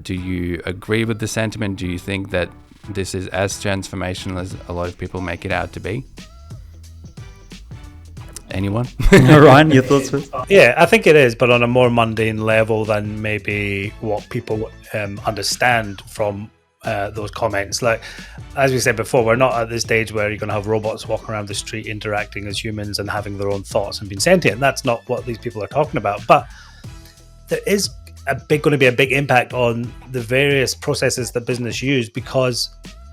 Do you agree with the sentiment? Do you think that this is as transformational as a lot of people make it out to be? Anyone? Ryan, your thoughts first? Yeah, I think it is, but on a more mundane level than maybe what people understand from those comments. Like, as we said before, we're not at the stage where you're going to have robots walking around the street interacting as humans and having their own thoughts and being sentient. That's not what these people are talking about. But there is going to be a big impact on the various processes that business use, because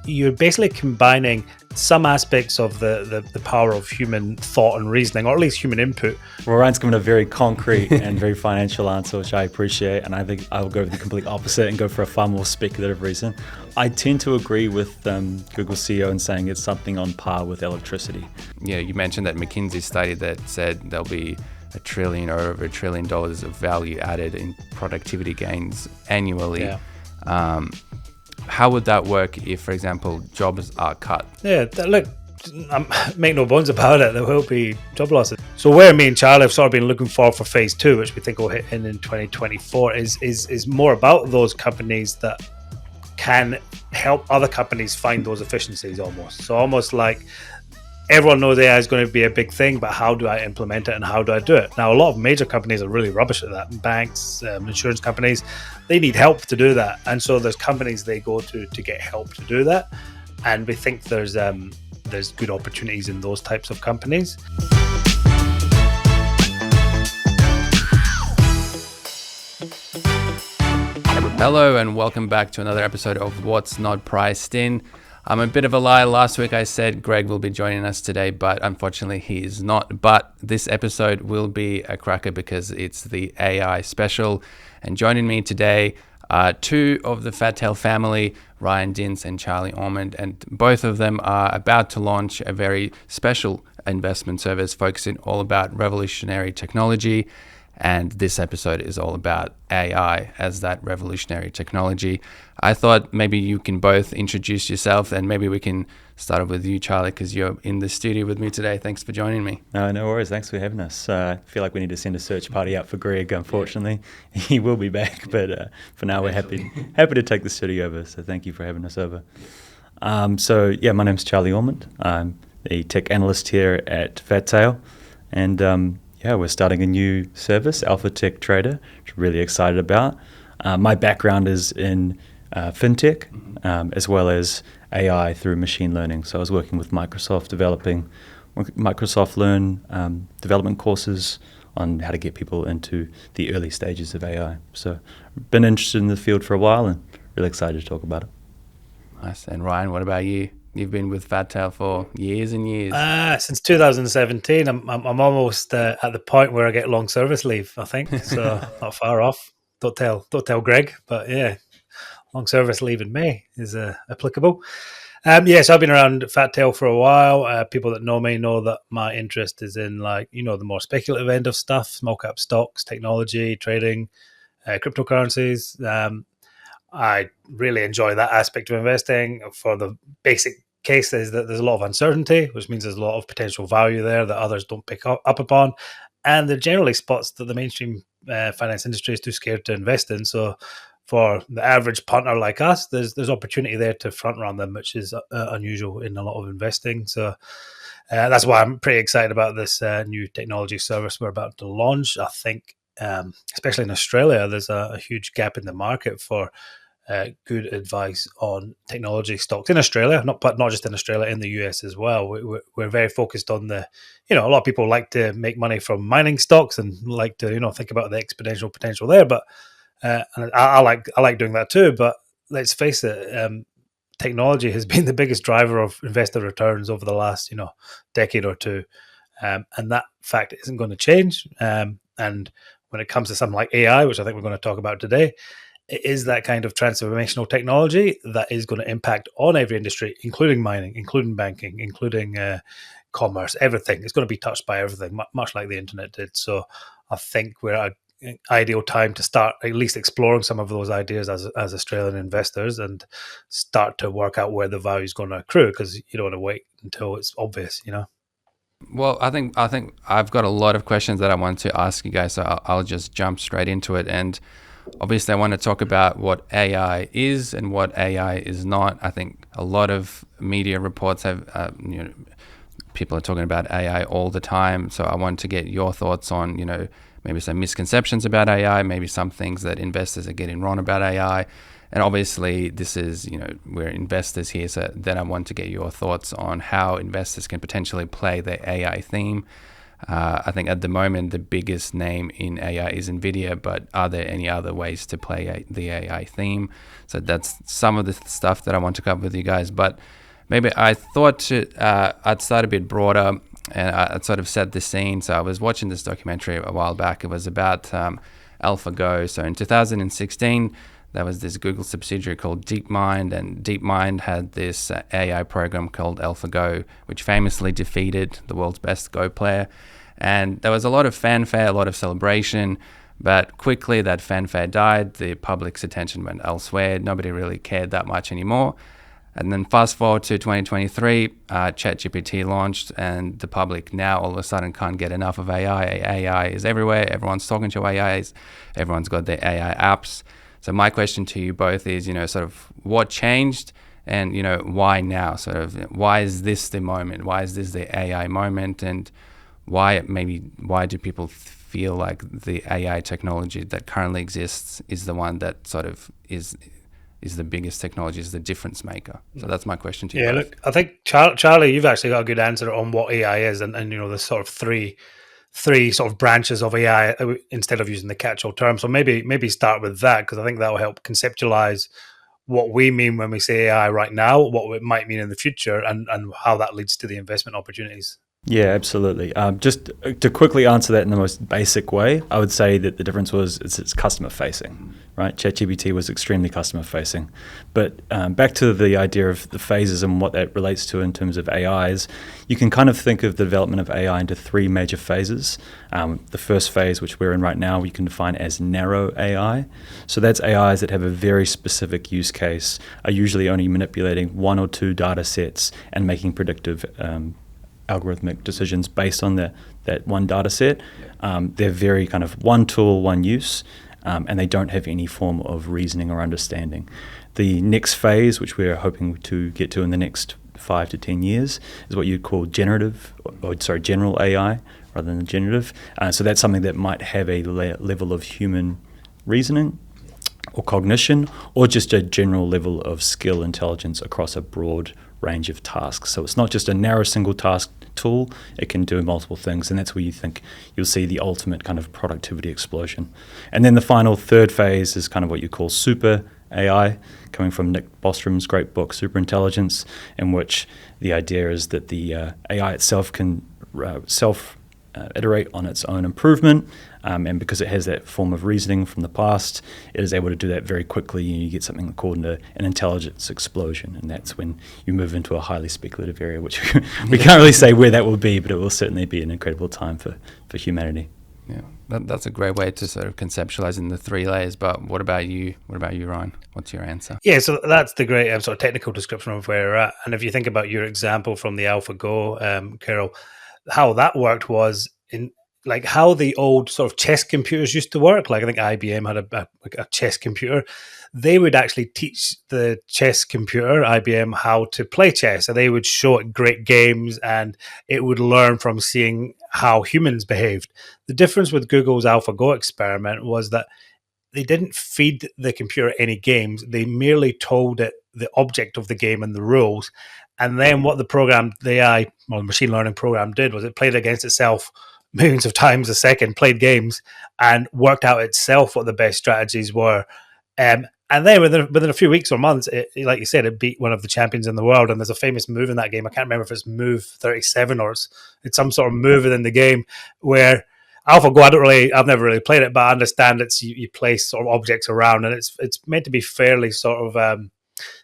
you're basically combining some aspects of the power of human thought and reasoning, or at least human input. Well, Ryan's given a very concrete and very financial answer, which I appreciate, and I think I will go with the complete opposite and go for a far more speculative reason. I tend to agree with Google CEO in saying it's something on par with electricity. Yeah, you mentioned that McKinsey study that said there'll be $1 trillion or over $1 trillion of value added in productivity gains annually. Yeah. How would that work if, for example, jobs are cut? Yeah, look, make no bones about it, there will be job losses. So where me and Charlie have sort of been looking for phase 2, which we think will hit in 2024, is more about those companies that can help other companies find those efficiencies almost. So almost like everyone knows AI is going to be a big thing, but how do I implement it and how do I do it? Now, a lot of major companies are really rubbish at that. Banks, insurance companies, they need help to do that. And so there's companies they go to get help to do that. And we think there's good opportunities in those types of companies. Hello and welcome back to another episode of What's Not Priced In. I'm a bit of a lie. Last week I said Greg will be joining us today, but unfortunately he is not. But this episode will be a cracker because it's the AI special. And joining me today are two of the Fat Tail family, Ryan Dinse and Charlie Ormond, and both of them are about to launch a very special investment service focusing all about revolutionary technology. And this episode is all about AI as that revolutionary technology. I thought maybe you can both introduce yourself, and maybe we can start with you, Charlie, because you're in the studio with me today. Thanks for joining me. No worries. Thanks for having us. I feel like we need to send a search party out for Greg, unfortunately. He will be back, but for now we're happy to take the studio over. So thank you for having us over. My name's Charlie Ormond. I'm the tech analyst here at Fat Tail. And we're starting a new service, Alpha Tech Trader, which I'm really excited about. My background is in fintech, as well as AI through machine learning. So I was working with Microsoft developing Microsoft Learn development courses on how to get people into the early stages of AI. So I've been interested in the field for a while and really excited to talk about it. Nice. And Ryan, what about you? You've been with Fat Tail for years and years. Since 2017. I'm almost at the point where I get long service leave, I think. So not far off. Don't tell Greg, but yeah, long service leave in May is applicable. So I've been around Fat Tail for a while. People that know me know that my interest is in the more speculative end of stuff, small cap stocks, technology, trading, cryptocurrencies. I really enjoy that aspect of investing. For the basic case is that there's a lot of uncertainty, which means there's a lot of potential value there that others don't pick up upon. And they're generally spots that the mainstream finance industry is too scared to invest in. So for the average punter like us, there's opportunity there to front run them, which is unusual in a lot of investing. So that's why I'm pretty excited about this new technology service we're about to launch. I think, especially in Australia, there's a huge gap in the market for good advice on technology stocks in Australia, not just in Australia, in the US as well. We're very focused on a lot of people like to make money from mining stocks and like to think about the exponential potential there. But and I like doing that too. But let's face it, technology has been the biggest driver of investor returns over the last decade or two, and that fact isn't going to change. And when it comes to something like AI, which I think we're going to talk about today, it is that kind of transformational technology that is going to impact on every industry, including mining, including banking, including commerce, everything. It's going to be touched by everything, much like the internet did. So I think we're at an ideal time to start at least exploring some of those ideas as Australian investors and start to work out where the value is going to accrue, because you don't want to wait until it's obvious, Well, I think I've got a lot of questions that I want to ask you guys, so I'll just jump straight into it. And Obviously, I want to talk about what AI is and what AI is not. I think a lot of media reports have, people are talking about AI all the time. So I want to get your thoughts on, maybe some misconceptions about AI, maybe some things that investors are getting wrong about AI. And obviously, this is, we're investors here. So then I want to get your thoughts on how investors can potentially play the AI theme. I think at the moment, the biggest name in AI is NVIDIA, but are there any other ways to play the AI theme? So that's some of the stuff that I want to cover with you guys. But maybe I thought I'd start a bit broader, and I'd sort of set the scene. So I was watching this documentary a while back. It was about AlphaGo. So in 2016, there was this Google subsidiary called DeepMind, and DeepMind had this AI program called AlphaGo, which famously defeated the world's best Go player. And there was a lot of fanfare, a lot of celebration, but quickly that fanfare died. The public's attention went elsewhere. Nobody really cared that much anymore. And then fast forward to 2023, ChatGPT launched, and the public now all of a sudden can't get enough of AI. AI is everywhere. Everyone's talking to AIs. Everyone's got their AI apps. So my question to you both is, sort of what changed and, why now? Sort of why is this the moment? Why is this the AI moment? And why do people feel like the AI technology that currently exists is the one that sort of is the biggest technology, is the difference maker? So that's my question to you. Yeah, both. Look, I think Charlie, you've actually got a good answer on what AI is, and the sort of three sort of branches of AI instead of using the catch-all term. So maybe start with that, because I think that will help conceptualize what we mean when we say AI right now, what it might mean in the future, and how that leads to the investment opportunities. Yeah, absolutely. Just to quickly answer that in the most basic way, I would say that the difference was it's customer facing, right? ChatGPT was extremely customer facing. But back to the idea of the phases and what that relates to in terms of AIs, you can kind of think of the development of AI into three major phases. The first phase, which we're in right now, we can define as narrow AI. So that's AIs that have a very specific use case, are usually only manipulating one or two data sets and making predictive algorithmic decisions based on that one data set. They're very kind of one tool, one use, and they don't have any form of reasoning or understanding. The next phase, which we're hoping to get to in the next 5 to 10 years, is what you'd call general AI rather than generative. So that's something that might have a level of human reasoning or cognition, or just a general level of skill intelligence across a broad range of tasks. So it's not just a narrow single task tool, it can do multiple things, and that's where you think you'll see the ultimate kind of productivity explosion. And then the final third phase is kind of what you call super AI, coming from Nick Bostrom's great book Superintelligence, in which the idea is that the AI itself can iterate on its own improvement, and because it has that form of reasoning from the past, it is able to do that very quickly, and you get something called an intelligence explosion, and that's when you move into a highly speculative area, which we can't really say where that will be, but it will certainly be an incredible time for humanity. Yeah, that's a great way to sort of conceptualize in the three layers. But what about you? What about you, Ryan? What's your answer? Yeah, so that's the great sort of technical description of where we're at. And if you think about your example from the AlphaGo, Kiryll, how that worked was in like how the old sort of chess computers used to work. Like I think IBM had a chess computer. They would actually teach the chess computer, IBM, how to play chess. So they would show it great games, and it would learn from seeing how humans behaved. The difference with Google's AlphaGo experiment was that they didn't feed the computer any games. They merely told it the object of the game and the rules. And then what the AI, or the machine learning program did was it played against itself millions of times a second, played games, and worked out itself what the best strategies were. And then within a few weeks or months, like you said, it beat one of the champions in the world. And there's a famous move in that game. I can't remember if it's move 37 or it's some sort of move within the game where AlphaGo, I've never really played it, but I understand you place sort of objects around, and it's meant to be fairly sort of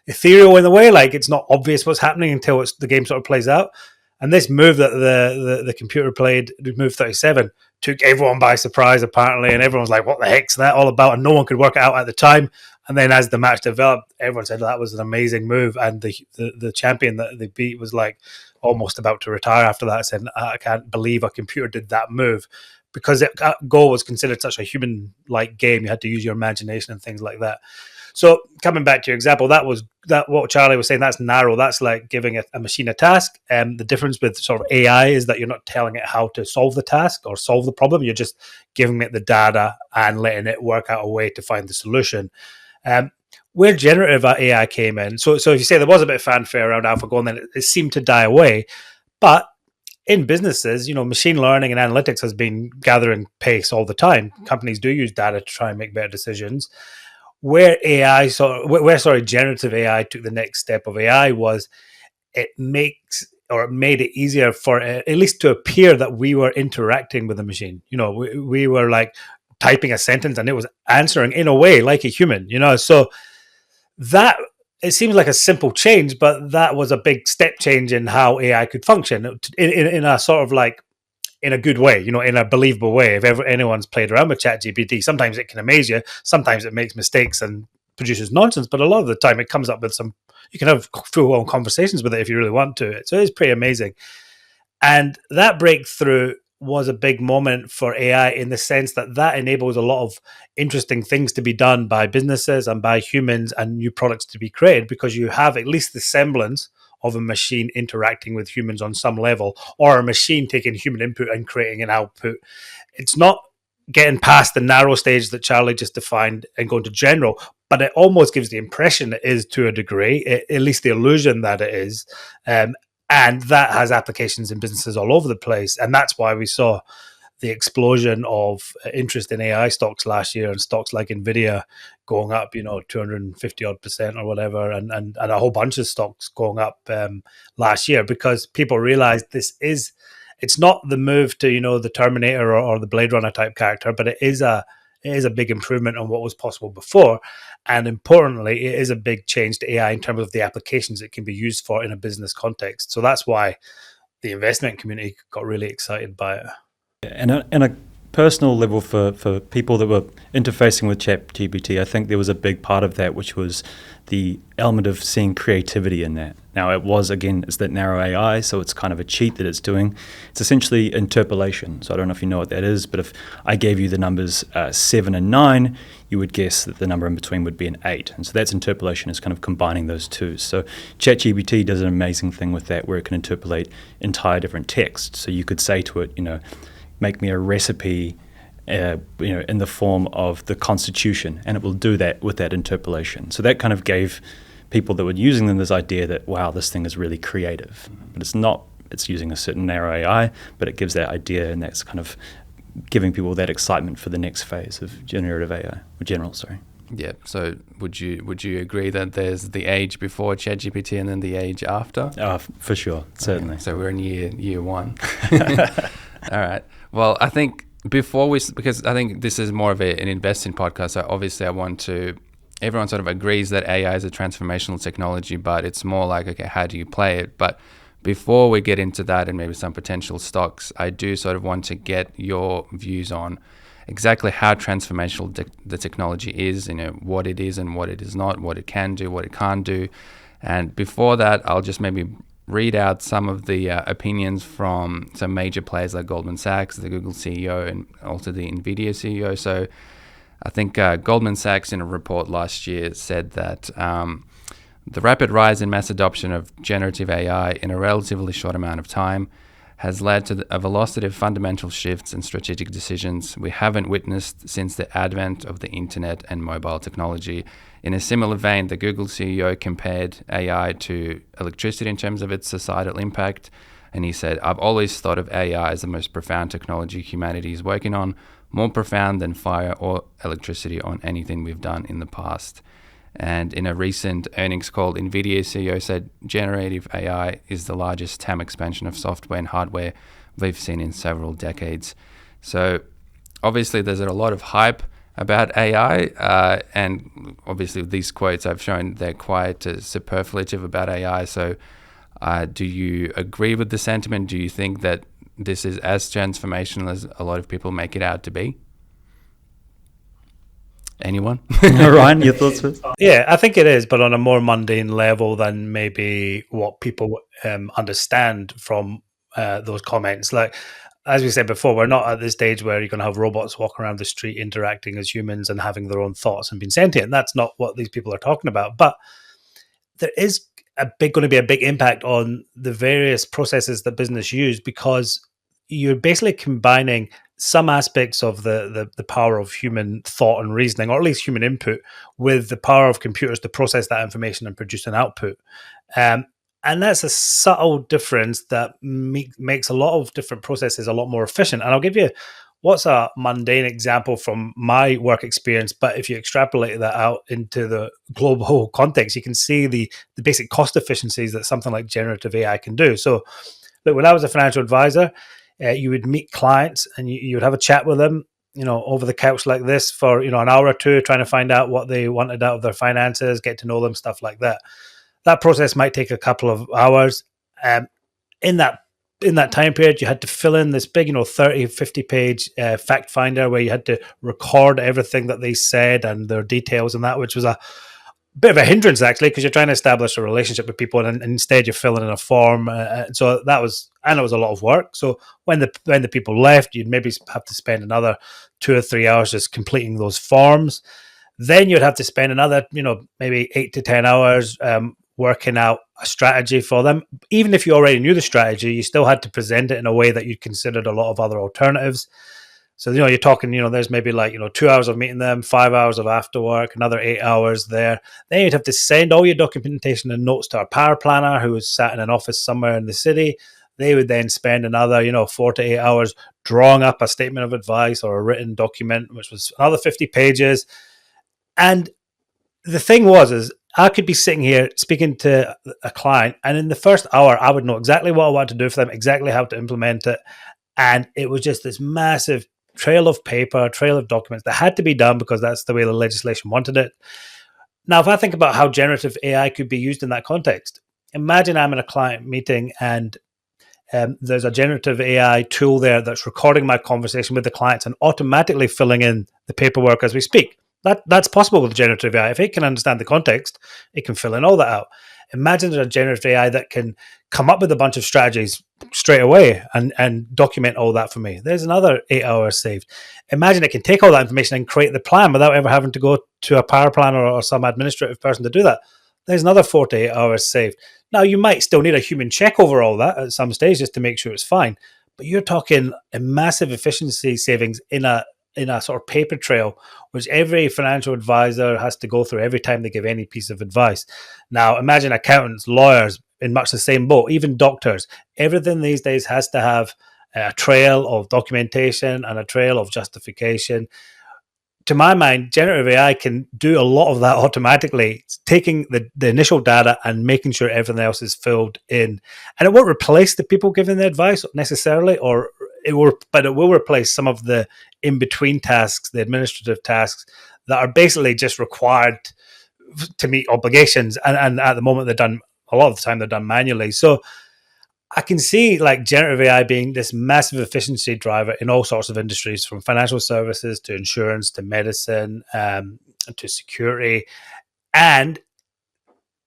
ethereal in a way. Like it's not obvious what's happening until the game sort of plays out. And this move that the computer played, move 37, took everyone by surprise, apparently, and everyone was like, what the heck's that all about? And no one could work it out at the time. And then as the match developed, everyone said that was an amazing move. And the champion that they beat was like almost about to retire after that. Said, I can't believe a computer did that move. because Go was considered such a human-like game. You had to use your imagination and things like that. So coming back to your example, that what Charlie was saying, that's narrow. That's like giving a machine a task. The difference with sort of AI is that you're not telling it how to solve the task or solve the problem. You're just giving it the data and letting it work out a way to find the solution. Where generative AI came in, so if you say there was a bit of fanfare around AlphaGo and then it seemed to die away, but in businesses, machine learning and analytics has been gathering pace all the time. Companies do use data to try and make better decisions. Where generative AI took the next step of AI was it made it easier for at least to appear that we were interacting with the machine. We were like typing a sentence and it was answering in a way like a human, so that it seems like a simple change, but that was a big step change in how AI could function in a sort of like in a good way, in a believable way. If ever anyone's played around with ChatGPT, sometimes it can amaze you. Sometimes it makes mistakes and produces nonsense, but a lot of the time it comes up with you can have full-on conversations with it if you really want to. So it's pretty amazing. And that breakthrough was a big moment for AI in the sense that enables a lot of interesting things to be done by businesses and by humans and new products to be created, because you have at least the semblance of a machine interacting with humans on some level, or a machine taking human input and creating an output. It's not getting past the narrow stage that Charlie just defined and going to general, but it almost gives the impression it is to a degree, at least the illusion that it is. And that has applications in businesses all over the place. And that's why we saw the explosion of interest in AI stocks last year, and stocks like Nvidia going up, 250 odd % or whatever, and a whole bunch of stocks going up last year, because people realized it's not the move to, the Terminator or the Blade Runner type character, but it is a big improvement on what was possible before. And importantly, it is a big change to AI in terms of the applications it can be used for in a business context. So that's why the investment community got really excited by it. And a personal level for people that were interfacing with ChatGPT, I think there was a big part of that, which was the element of seeing creativity in that. Now, it's that narrow AI, so it's kind of a cheat that it's doing. It's essentially interpolation. So I don't know if you know what that is, but if I gave you the numbers 7 and 9, you would guess that the number in between would be an 8. And so that's interpolation, is kind of combining those two. So ChatGPT does an amazing thing with that, where it can interpolate entire different text. So you could say to it, make me a recipe, in the form of the Constitution, and it will do that with that interpolation. So that kind of gave people that were using them this idea that, wow, this thing is really creative. But it's not. It's using a certain narrow AI, but it gives that idea, and that's kind of giving people that excitement for the next phase of generative AI, or general, sorry. Yeah. So would you agree that there's the age before ChatGPT and then the age after? For sure, certainly. Okay. So we're in year one. All right. Well, I think because I think this is more of an investing podcast, so obviously everyone sort of agrees that AI is a transformational technology, but it's more like, okay, how do you play it? But before we get into that and maybe some potential stocks, I do sort of want to get your views on exactly how transformational the technology is, what it is and what it is not, what it can do, what it can't do. And before that, I'll just maybe read out some of the opinions from some major players like Goldman Sachs, the Google CEO, and also the Nvidia CEO. So I think Goldman Sachs, in a report last year, said that the rapid rise in mass adoption of generative AI in a relatively short amount of time has led to a velocity of fundamental shifts in strategic decisions we haven't witnessed since the advent of the internet and mobile technology. In a similar vein, the Google CEO compared AI to electricity in terms of its societal impact. And he said, I've always thought of AI as the most profound technology humanity is working on, more profound than fire or electricity on anything we've done in the past. And in a recent earnings call, Nvidia CEO said generative AI is the largest TAM expansion of software and hardware we've seen in several decades. So obviously there's a lot of hype about AI, and obviously these quotes I've shown, they're quite superlative about AI. So do you agree with the sentiment? Do you think that this is as transformational as a lot of people make it out to be? Anyone? Ryan, your thoughts first? Yeah, I think it is, but on a more mundane level than maybe what people understand from those comments. Like, as we said before, we're not at the stage where you're going to have robots walking around the street interacting as humans and having their own thoughts and being sentient. That's not what these people are talking about. But there is going to be a big impact on the various processes that business use, because you're basically combining some aspects of the power of human thought and reasoning, or at least human input, with the power of computers to process that information and produce an output. And that's a subtle difference that makes a lot of different processes a lot more efficient. And I'll give you what's a mundane example from my work experience, but if you extrapolate that out into the global context, you can see the basic cost efficiencies that something like generative AI can do. So look, when I was a financial advisor, you would meet clients and you would have a chat with them, over the couch like this for, an hour or two, trying to find out what they wanted out of their finances, get to know them, stuff like that. That process might take a couple of hours. In that time period, you had to fill in this big, 30, 50 page fact finder where you had to record everything that they said and their details and that, which was a bit of a hindrance actually, because you're trying to establish a relationship with people, and instead you're filling in a form. So that was, and it was a lot of work. So when the people left, you'd maybe have to spend another 2 or 3 hours just completing those forms. Then you'd have to spend another, maybe 8 to 10 hours working out a strategy for them. Even if you already knew the strategy, you still had to present it in a way that you considered a lot of other alternatives. So, you're talking, there's maybe 2 hours of meeting them, 5 hours of after work, another 8 hours there. Then you'd have to send all your documentation and notes to our power planner who was sat in an office somewhere in the city. They would then spend another, 4 to 8 hours drawing up a statement of advice or a written document, which was another 50 pages. And the thing is I could be sitting here speaking to a client, and in the first hour, I would know exactly what I want to do for them, exactly how to implement it. And it was just this massive trail of paper, trail of documents that had to be done because that's the way the legislation wanted it. Now, if I think about how generative AI could be used in that context, imagine I'm in a client meeting and there's a generative AI tool there that's recording my conversation with the clients and automatically filling in the paperwork as we speak. That's possible with generative AI. If it can understand the context, it can fill in all that out. Imagine there's a generative AI that can come up with a bunch of strategies straight away and document all that for me. There's another 8 hours saved. Imagine it can take all that information and create the plan without ever having to go to a power planner or some administrative person to do that. There's another 4 to 8 hours saved. Now, you might still need a human check over all that at some stage just to make sure it's fine. But you're talking a massive efficiency savings in a sort of paper trail, which every financial advisor has to go through every time they give any piece of advice. Now, imagine accountants, lawyers in much the same boat, even doctors. Everything these days has to have a trail of documentation and a trail of justification. To my mind, generative AI can do a lot of that automatically, taking the initial data and making sure everything else is filled in. And it won't replace the people giving the advice necessarily, but it will replace some of the in-between tasks, the administrative tasks that are basically just required to meet obligations. And at the moment, a lot of the time they're done manually. So I can see generative AI being this massive efficiency driver in all sorts of industries, from financial services to insurance to medicine to security. And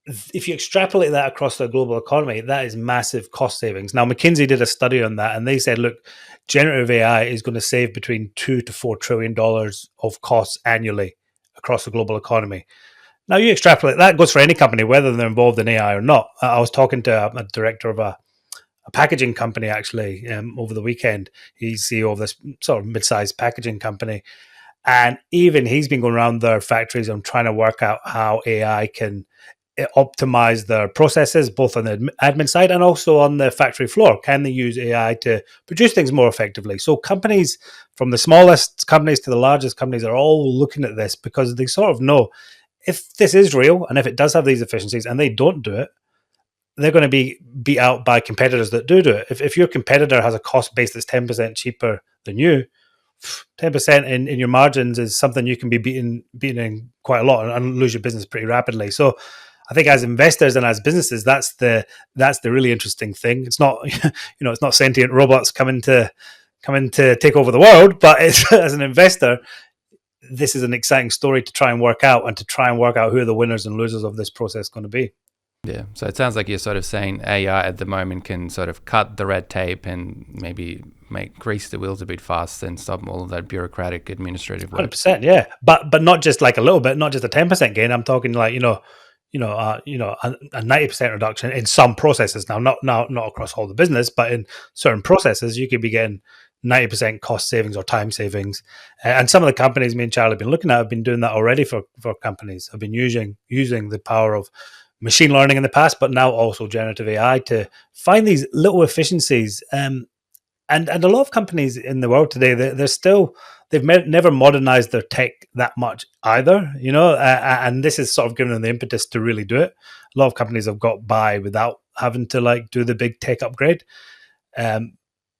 if you extrapolate that across the global economy, that is massive cost savings. Now, McKinsey did a study on that, and they said, look, generative AI is going to save between $2 to $4 trillion of costs annually across the global economy. Now, you extrapolate that goes for any company, whether they're involved in AI or not. I was talking to a director of a packaging company actually over the weekend. He's CEO of this sort of mid-sized packaging company, and even he's been going around their factories and trying to work out how AI can optimize their processes, both on the admin side and also on the factory floor. Can they use AI to produce things more effectively? So companies, from the smallest companies to the largest companies, are all looking at this because they sort of know if this is real and if it does have these efficiencies and they don't do it, they're going to be beat out by competitors that do it. If your competitor has a cost base that's 10% cheaper than you, 10% in your margins is something you can be beaten in quite a lot and lose your business pretty rapidly. So I think as investors and as businesses, that's the really interesting thing. It's not it's not sentient robots coming to take over the world, but it's, as an investor, this is an exciting story to try and work out who are the winners and losers of this process going to be. Yeah. So it sounds like you're sort of saying AI at the moment can sort of cut the red tape and maybe grease the wheels a bit faster and stop all of that bureaucratic administrative work. 100%, yeah. But not just like a little bit, not just a 10% gain. I'm talking like, a 90% reduction in some processes. Now, not across all the business, but in certain processes, you could be getting 90% cost savings or time savings. And some of the companies me and Charlie have been looking at have been doing that already for companies. Have been using the power of machine learning in the past, but now also generative AI to find these little efficiencies. And a lot of companies in the world today, they've never modernized their tech that much either, and this is sort of given them the impetus to really do it. A lot of companies have got by without having to like do the big tech upgrade.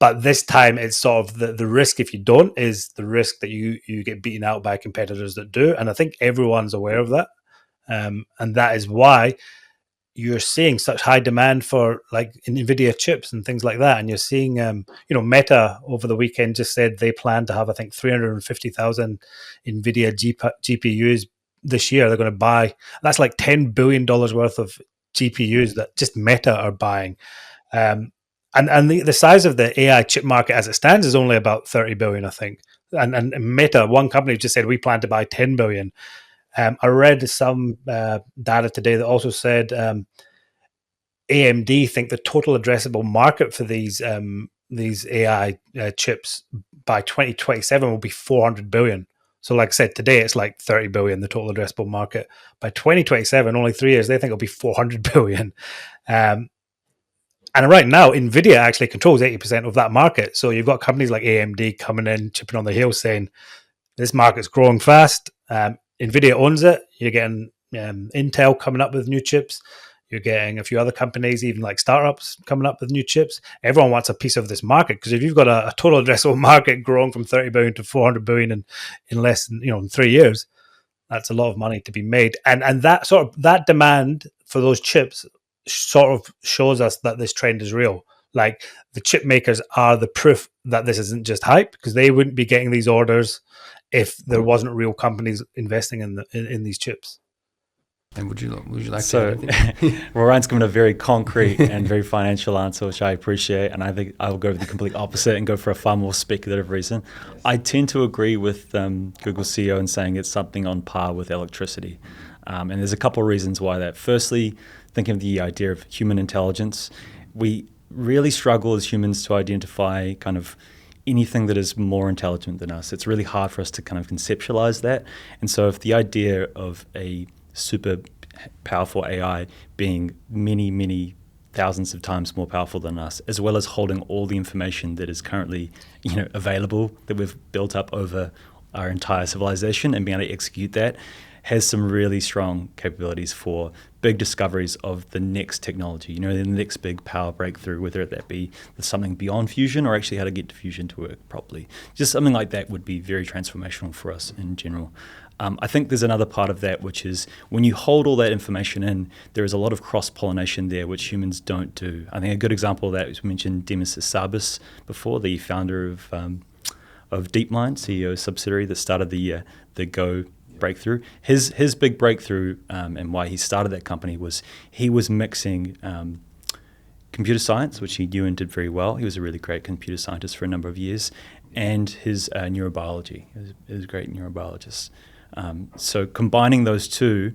But this time it's sort of the risk if you don't is the risk that you get beaten out by competitors that do. And I think everyone's aware of that. And that is why you're seeing such high demand for like NVIDIA chips and things like that. And you're seeing, Meta over the weekend just said they plan to have, I think, 350,000 NVIDIA GPUs this year. They're going to buy, that's like $10 billion worth of GPUs that just Meta are buying. And the size of the AI chip market as it stands is only about 30 billion, I think. And Meta, one company just said, we plan to buy 10 billion. I read some data today that also said AMD think the total addressable market for these AI chips by 2027 will be 400 billion. So like I said, today it's like 30 billion, the total addressable market. By 2027, only 3 years, they think it'll be 400 billion. And right now, NVIDIA actually controls 80% of that market. So you've got companies like AMD coming in, chipping on the heels saying, this market's growing fast. NVIDIA owns it. You're getting Intel coming up with new chips. You're getting a few other companies, even like startups, coming up with new chips. Everyone wants a piece of this market because if you've got a total addressable market growing from 30 billion to 400 billion in less than in 3 years, that's a lot of money to be made. And that sort of that demand for those chips sort of shows us that this trend is real. Like the chip makers are the proof that this isn't just hype, because they wouldn't be getting these orders if there wasn't real companies investing in these chips. And would you like to add anything? Well, Ryan's given a very concrete and very financial answer, which I appreciate, and I think I will go with the complete opposite and go for a far more speculative reason. I tend to agree with Google's CEO in saying it's something on par with electricity, and there's a couple of reasons why that. Firstly, thinking of the idea of human intelligence, we really struggle as humans to identify kind of anything that is more intelligent than us. It's really hard for us to kind of conceptualize that. And so if the idea of a super powerful AI being many, many thousands of times more powerful than us, as well as holding all the information that is currently available, that we've built up over our entire civilization, and being able to execute that, has some really strong capabilities for big discoveries of the next technology, the next big power breakthrough, whether that be something beyond fusion or actually how to get fusion to work properly. Just something like that would be very transformational for us in general. I think there's another part of that, which is when you hold all that information in, there is a lot of cross-pollination there, which humans don't do. I think a good example of that is we mentioned Demis Hassabis before, the founder of DeepMind, CEO subsidiary that started the Go breakthrough. His big breakthrough and why he started that company was he was mixing computer science, which he knew and did very well. He was a really great computer scientist for a number of years, and his neurobiology. He was a great neurobiologist. So combining those two,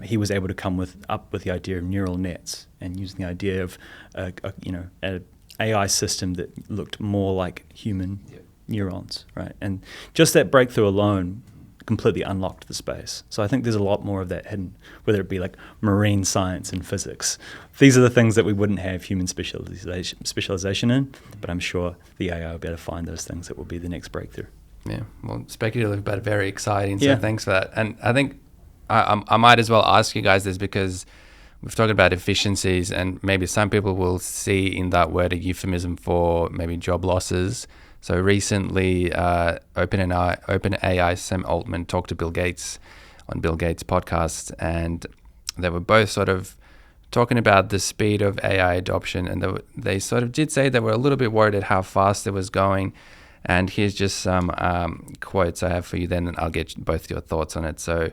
he was able to come up with the idea of neural nets and using the idea of an AI system that looked more like human neurons, right? And just that breakthrough alone completely unlocked the space. So I think there's a lot more of that hidden, whether it be like marine science and physics. These are the things that we wouldn't have human specialization in, but I'm sure the AI will be able to find those things that will be the next breakthrough. Yeah, well, speculative but very exciting, so thanks for that. And I think I might as well ask you guys this, because we've talked about efficiencies, and maybe some people will see in that word a euphemism for maybe job losses. So recently, OpenAI, Sam Altman talked to Bill Gates on Bill Gates' podcast, and they were both sort of talking about the speed of AI adoption, and they sort of did say they were a little bit worried at how fast it was going. And here's just some quotes I have for you then, and I'll get both your thoughts on it. So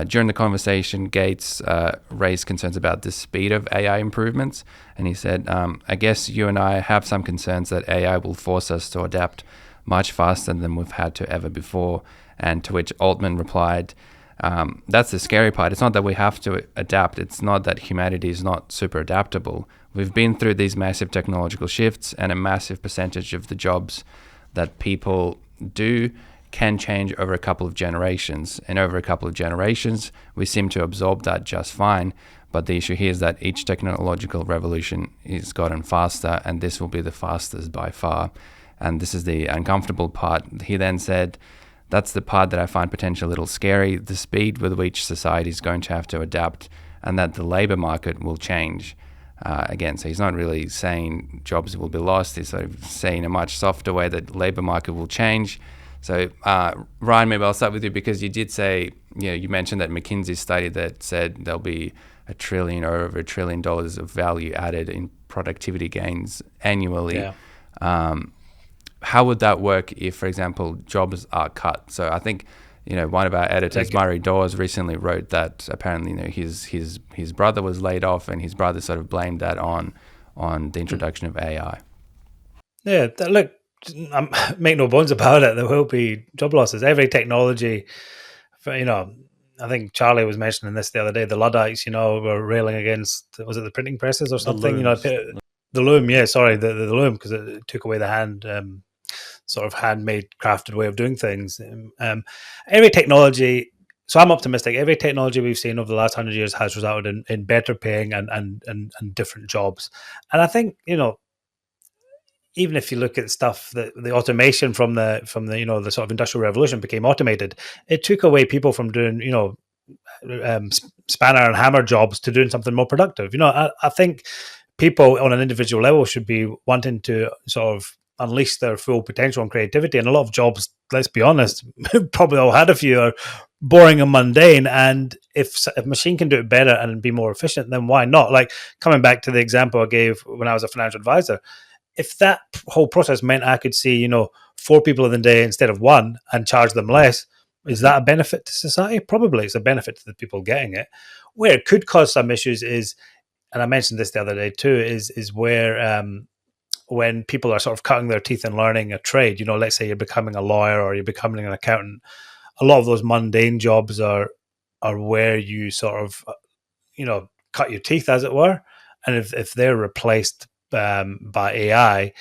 During the conversation, Gates raised concerns about the speed of AI improvements, and he said, I guess you and I have some concerns that AI will force us to adapt much faster than we've had to ever before. And to which Altman replied, that's the scary part. It's not that we have to adapt. It's not that humanity is not super adaptable. We've been through these massive technological shifts, and a massive percentage of the jobs that people do can change over a couple of generations. And over a couple of generations, we seem to absorb that just fine. But the issue here is that each technological revolution is gotten faster, and this will be the fastest by far. And this is the uncomfortable part. He then said, that's the part that I find potentially a little scary, the speed with which society is going to have to adapt, and that the labor market will change. Again, so he's not really saying jobs will be lost. He's sort of saying in a much softer way that labor market will change. So Ryan, maybe I'll start with you, because you did say, you mentioned that McKinsey study that said there'll be $1 trillion or over $1 trillion of value added in productivity gains annually. Yeah. How would that work if, for example, jobs are cut? So I think, one of our editors, Murray Dawes, recently wrote that apparently, his brother was laid off, and his brother sort of blamed that on the introduction of AI. Yeah, look, make no bones about it. There will be job losses. Every technology, I think Charlie was mentioning this the other day. The Luddites, were railing against, was it the printing presses or something? The loom. Yeah, sorry, the loom, because it took away the hand. Sort of handmade, crafted way of doing things. Every technology, so I'm optimistic. Every technology we've seen over the last 100 years has resulted in better paying and different jobs. And I think, even if you look at stuff that the automation from the the sort of industrial revolution became automated, it took away people from doing spanner and hammer jobs to doing something more productive. I think people on an individual level should be wanting to sort of unleash their full potential and creativity. And a lot of jobs, let's be honest, probably all had a few, are boring and mundane. And if a machine can do it better and be more efficient, then why not? Like, coming back to the example I gave when I was a financial advisor, if that whole process meant I could see, 4 people in the day instead of 1 and charge them less, is that a benefit to society? Probably it's a benefit to the people getting it. Where it could cause some issues is, and I mentioned this the other day too, is where when people are sort of cutting their teeth and learning a trade, let's say you're becoming a lawyer or you're becoming an accountant, a lot of those mundane jobs are where you sort of, cut your teeth, as it were. And if they're replaced by AI,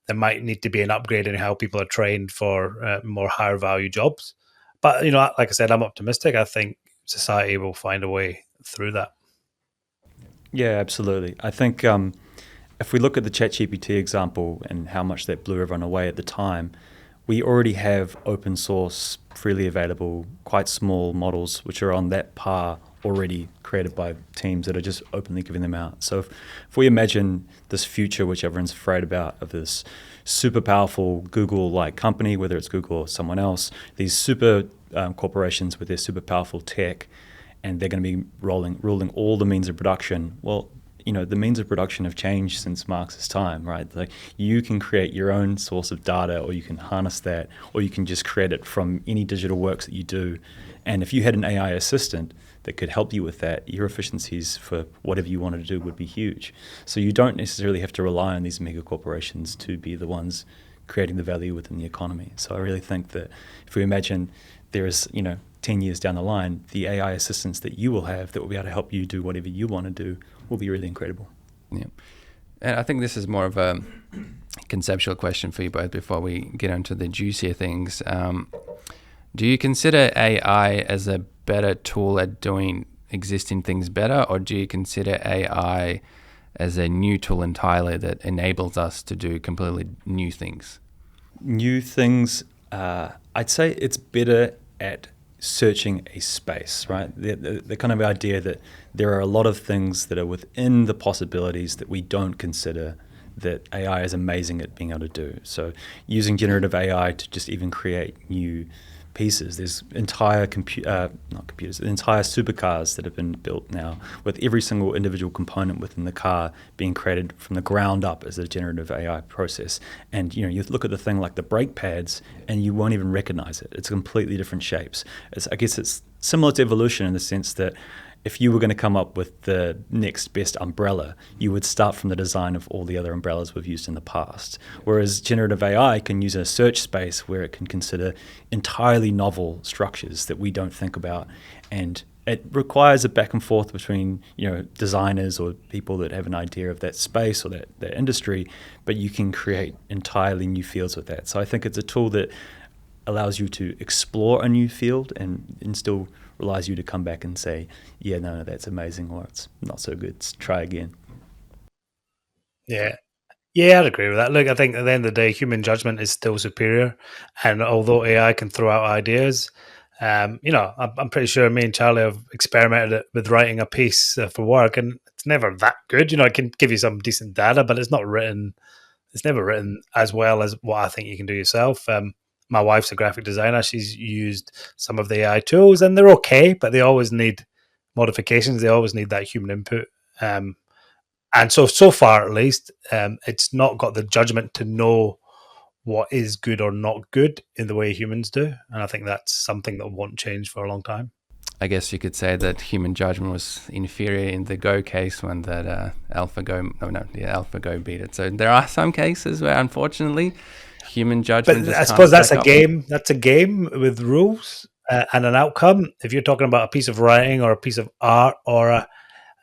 there might need to be an upgrade in how people are trained for more higher value jobs. But, like I said, I'm optimistic. I think society will find a way through that. Yeah, absolutely. I think if we look at the ChatGPT example and how much that blew everyone away at the time, we already have open source, freely available, quite small models which are on that par already, created by teams that are just openly giving them out. So if we imagine this future, which everyone's afraid about, of this super powerful Google-like company, whether it's Google or someone else, these super corporations with their super powerful tech, and they're going to be ruling all the means of production. Well, the means of production have changed since Marx's time, right? Like, you can create your own source of data, or you can harness that, or you can just create it from any digital works that you do. And if you had an AI assistant that could help you with that, your efficiencies for whatever you wanted to do would be huge. So you don't necessarily have to rely on these mega corporations to be the ones creating the value within the economy. So I really think that if we imagine there is, 10 years down the line, the AI assistants that you will have that will be able to help you do whatever you want to do will be really incredible. Yeah. And I think this is more of a conceptual question for you both before we get into the juicier things. Do you consider AI as a better tool at doing existing things better, or do you consider AI as a new tool entirely that enables us to do completely new things? New things, I'd say it's better at searching a space, right? The kind of idea that there are a lot of things that are within the possibilities that we don't consider, that AI is amazing at being able to do. So using generative AI to just even create new pieces. There's entire entire supercars that have been built now with every single individual component within the car being created from the ground up as a generative AI process. And you look at the thing like the brake pads and you won't even recognize it. It's completely different shapes. I guess it's similar to evolution in the sense that if you were going to come up with the next best umbrella, you would start from the design of all the other umbrellas we've used in the past. Whereas generative AI can use a search space where it can consider entirely novel structures that we don't think about, and it requires a back and forth between designers or people that have an idea of that space or that industry, but you can create entirely new fields with that. So I think it's a tool that allows you to explore a new field and still relies you to come back and say, yeah, no, that's amazing, or it's not so good, let's try again. Yeah, I'd agree with that. Look, I think at the end of the day, human judgment is still superior, and although AI can throw out ideas, I'm pretty sure me and Charlie have experimented with writing a piece for work, and it's never that good. It can give you some decent data, but it's never written as well as what I think you can do yourself. My wife's a graphic designer. She's used some of the AI tools, and they're okay, but they always need modifications. They always need that human input. And so far, at least, it's not got the judgment to know what is good or not good in the way humans do. And I think that's something that won't change for a long time. I guess you could say that human judgment was inferior in the Go case when that AlphaGo beat it. So there are some cases where, unfortunately, human judgment. But I suppose that's a game. That's a game with rules and an outcome. If you're talking about a piece of writing or a piece of art or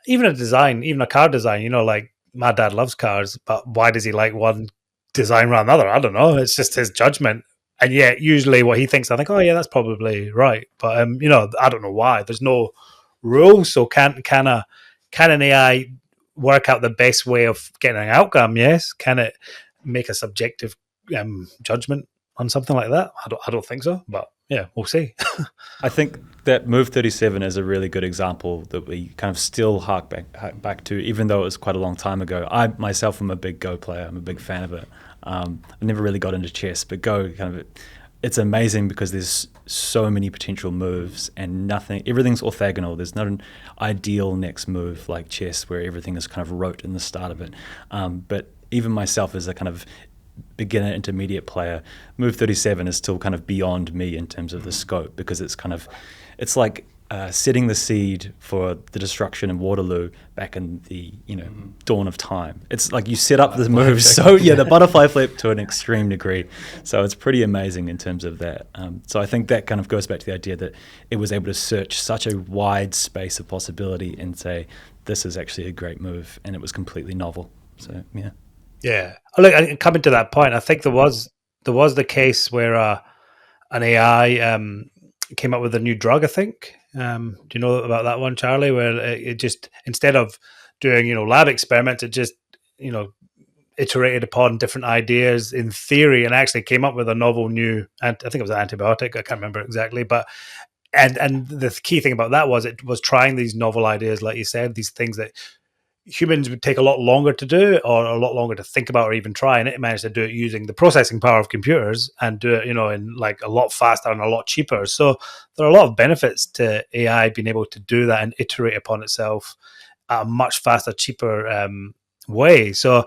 even a design, even a car design, like my dad loves cars, but why does he like one design rather than another? I don't know. It's just his judgment. And yet, usually what he thinks, I think, oh yeah, that's probably right. But I don't know why. There's no rules. So can an AI work out the best way of getting an outcome? Yes. Can it make a subjective judgment on something like that? I don't think so. But yeah, we'll see. I think that Move 37 is a really good example that we kind of still hark back to, even though it was quite a long time ago. I myself am a big Go player. I'm a big fan of it. I never really got into chess, but Go it's amazing because there's so many potential moves and everything's orthogonal. There's not an ideal next move like chess where everything is kind of rote in the start of it. But even myself as a kind of beginner intermediate player, Move 37 is still kind of beyond me in terms of the scope, because it's like setting the seed for the destruction in Waterloo back in the dawn of time. It's like you set up the moves the butterfly flip to an extreme degree. So it's pretty amazing in terms of that. So I think that kind of goes back to the idea that it was able to search such a wide space of possibility and say, this is actually a great move, and it was completely novel. So yeah. Yeah. Look, coming to that point, I think there was the case where an AI came up with a new drug, I think. Do you know about that one, Charlie, where it just, instead of doing, lab experiments, it just, iterated upon different ideas in theory and actually came up with a novel new, and I think it was an antibiotic, I can't remember exactly, but and the key thing about that was it was trying these novel ideas, like you said, these things that humans would take a lot longer to do or a lot longer to think about or even try, and it managed to do it using the processing power of computers and do it in like a lot faster and a lot cheaper. So there are a lot of benefits to AI being able to do that and iterate upon itself at a much faster, cheaper way. So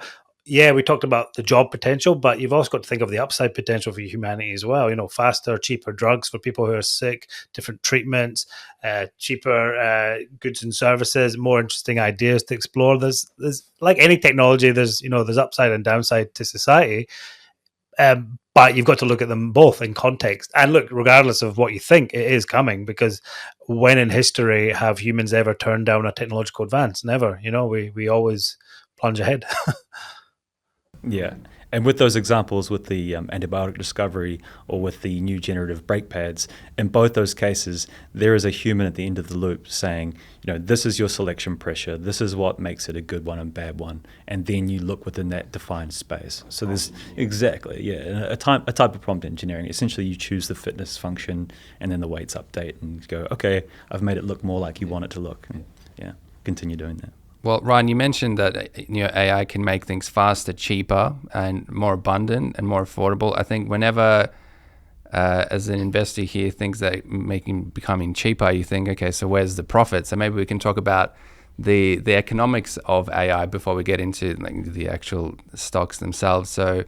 yeah, we talked about the job potential, but you've also got to think of the upside potential for humanity as well. Faster, cheaper drugs for people who are sick, different treatments, cheaper goods and services, more interesting ideas to explore. There's like any technology, there's upside and downside to society. But you've got to look at them both in context. And look, regardless of what you think, it is coming, because when in history have humans ever turned down a technological advance? Never. We always plunge ahead. Yeah. And with those examples, with the antibiotic discovery or with the new generative brake pads, in both those cases, there is a human at the end of the loop saying, this is your selection pressure. This is what makes it a good one and bad one. And then you look within that defined space. So there's a type of prompt engineering. Essentially, you choose the fitness function and then the weights update and you go, okay, I've made it look more like you want it to look. And continue doing that. Well, Ryan, you mentioned that AI can make things faster, cheaper, and more abundant and more affordable. I think whenever, as an investor, you hear things that becoming cheaper, you think, okay, so where's the profit? So maybe we can talk about the economics of AI before we get into the actual stocks themselves. So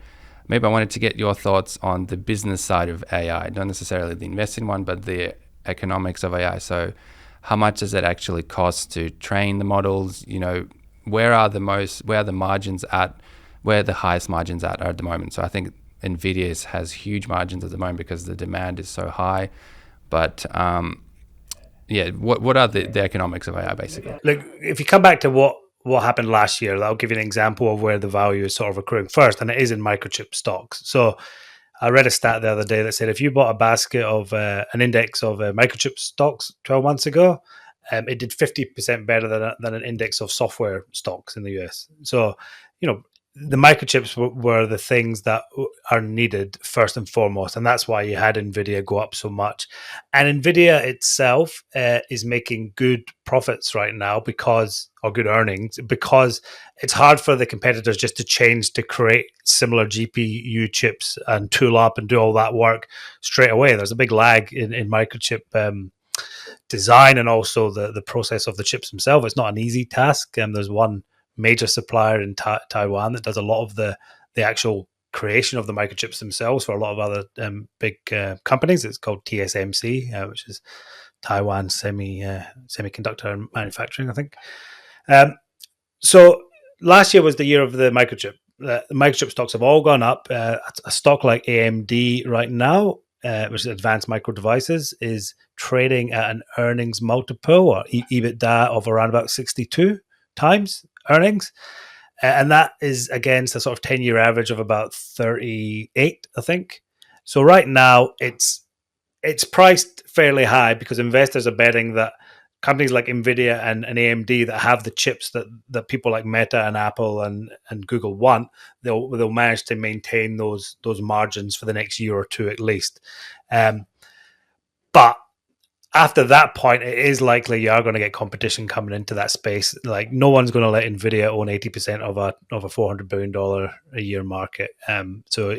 maybe I wanted to get your thoughts on the business side of AI, not necessarily the investing one, but the economics of AI. So how much does it actually cost to train the models? Where are the margins at, where the highest margins at the moment? So I think NVIDIA has huge margins at the moment because the demand is so high. But what are the economics of AI basically? Look, if you come back to what happened last year, I'll give you an example of where the value is sort of accruing first, and it is in microchip stocks. So I read a stat the other day that said if you bought a basket of an index of microchip stocks 12 months ago, it did 50% better than an index of software stocks in the US. So, the microchips were the things that are needed first and foremost, and that's why you had NVIDIA go up so much. And NVIDIA itself is making good profits right now or good earnings, because it's hard for the competitors just to change to create similar GPU chips and tool up and do all that work straight away. There's a big lag in microchip design and also the process of the chips themselves. It's not an easy task. There's one major supplier in Taiwan that does a lot of the actual creation of the microchips themselves for a lot of other big companies. It's called TSMC, which is Taiwan Semiconductor Manufacturing, I think. So last year was the year of the microchip. The microchip stocks have all gone up. A stock like AMD right now, which is Advanced Micro Devices, is trading at an earnings multiple or EBITDA of around about 62 times earnings. And that is against a sort of 10-year average of about 38, I think. So right now it's priced fairly high because investors are betting that companies like NVIDIA and AMD that have the chips that people like Meta and Apple and Google want, they'll manage to maintain those margins for the next year or two at least. But after that point, it is likely you are going to get competition coming into that space. Like, no one's going to let NVIDIA own 80% of a $400 billion a year market. So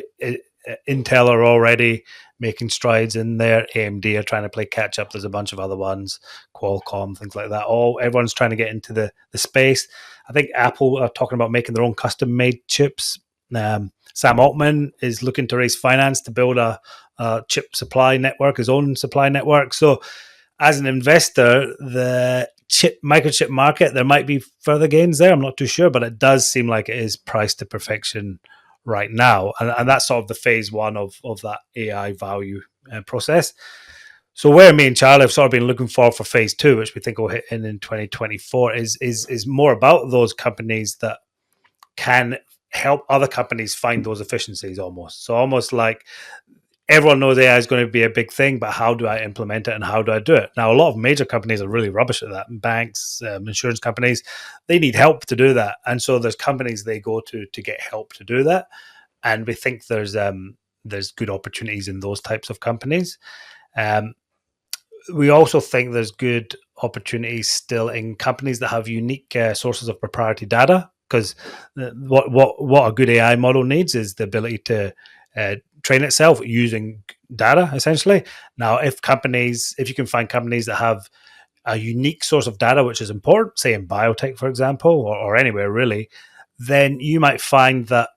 Intel are already making strides in there. AMD are trying to play catch up. There's a bunch of other ones, Qualcomm, things like that. Everyone's trying to get into the space. I think Apple are talking about making their own custom made chips. Sam Altman is looking to raise finance to build a chip supply network, his own supply network. So as an investor, the microchip market, there might be further gains there. I'm not too sure, but it does seem like it is priced to perfection right now. And that's sort of the phase one of that AI value process. So where me and Charlie have sort of been looking for phase two, which we think will hit in 2024, is more about those companies that can help other companies find those efficiencies almost. So almost like everyone knows AI is going to be a big thing, but how do I implement it and how do I do it? Now, a lot of major companies are really rubbish at that. Banks, insurance companies, they need help to do that. And so there's companies they go to get help to do that. And we think there's good opportunities in those types of companies. We also think there's good opportunities still in companies that have unique sources of proprietary data, because what a good AI model needs is the ability to train itself using data, essentially. Now, if you can find companies that have a unique source of data, which is important, say in biotech, for example, or anywhere really, then you might find that,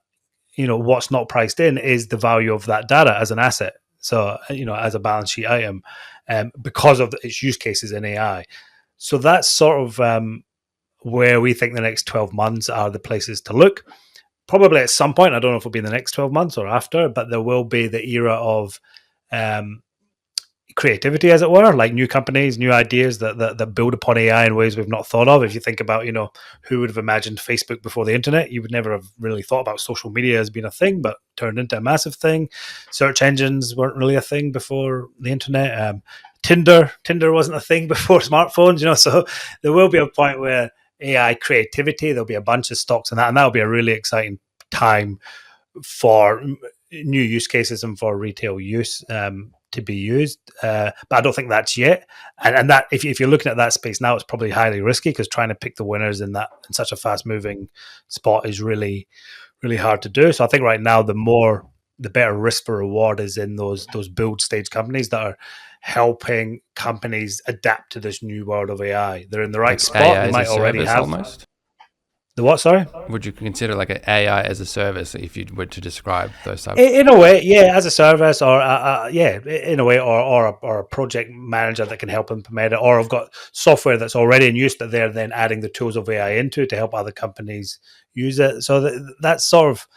what's not priced in is the value of that data as an asset. So, as a balance sheet item, because of its use cases in AI. So that's sort of where we think the next 12 months are the places to look. Probably at some point, I don't know if it'll be in the next 12 months or after, but there will be the era of creativity, as it were, like new companies, new ideas that build upon AI in ways we've not thought of. If you think about, who would have imagined Facebook before the internet? You would never have really thought about social media as being a thing, but turned into a massive thing. Search engines weren't really a thing before the internet. Tinder wasn't a thing before smartphones, so there will be a point where AI creativity, there'll be a bunch of stocks in that, and that'll be a really exciting time for new use cases and for retail use to be used. But I don't think that's yet. And that if you're looking at that space now, it's probably highly risky, because trying to pick the winners in such a fast moving spot is really, really hard to do. So I think right now the better risk for reward is in those build stage companies that are helping companies adapt to this new world of AI. They're in the right spot. AI they might already have. Almost. The what? Sorry. Would you consider like an AI as a service if you were to describe those types? In a way, yeah, as a service, or in a way, or a project manager that can help implement it, or I've got software that's already in use that they're then adding the tools of AI into to help other companies use it. So that's sort of,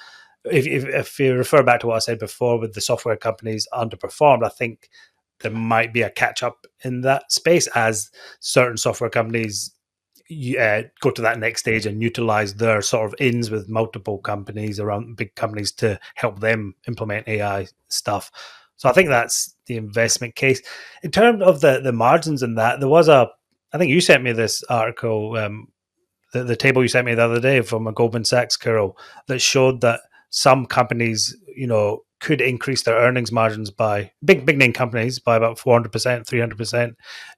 if you refer back to what I said before, with the software companies underperformed, I think there might be a catch up in that space as certain software companies go to that next stage and utilize their sort of ins with multiple companies around big companies to help them implement AI stuff. So I think that's the investment case. In terms of the margins in that, there was I think you sent me this article, the table you sent me the other day from a Goldman Sachs, Kiryll, that showed that some companies, could increase their earnings margins by big name companies by about 400%, 300%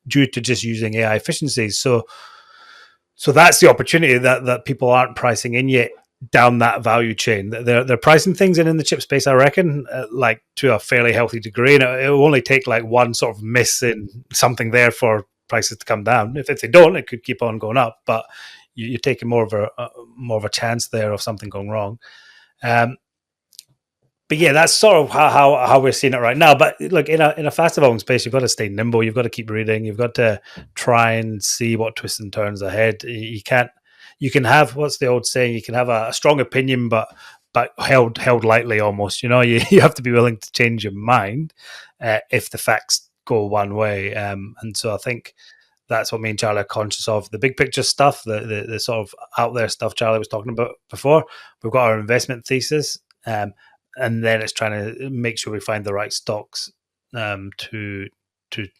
due to just using AI efficiencies. So that's the opportunity that people aren't pricing in yet down that value chain. They're pricing things in the chip space, I reckon, like to a fairly healthy degree. And it will only take like one sort of miss in something there for prices to come down. If they don't, it could keep on going up. But you're taking more of a chance there of something going wrong. But yeah, that's sort of how we're seeing it right now. But look, in a fast evolving space, you've got to stay nimble. You've got to keep reading. You've got to try and see what twists and turns ahead. You can have, what's the old saying? You can have a strong opinion, but held lightly almost. You have to be willing to change your mind if the facts go one way. And so I think that's what me and Charlie are conscious of. The big picture stuff, the sort of out there stuff Charlie was talking about before. We've got our investment thesis. And then it's trying to make sure we find the right stocks to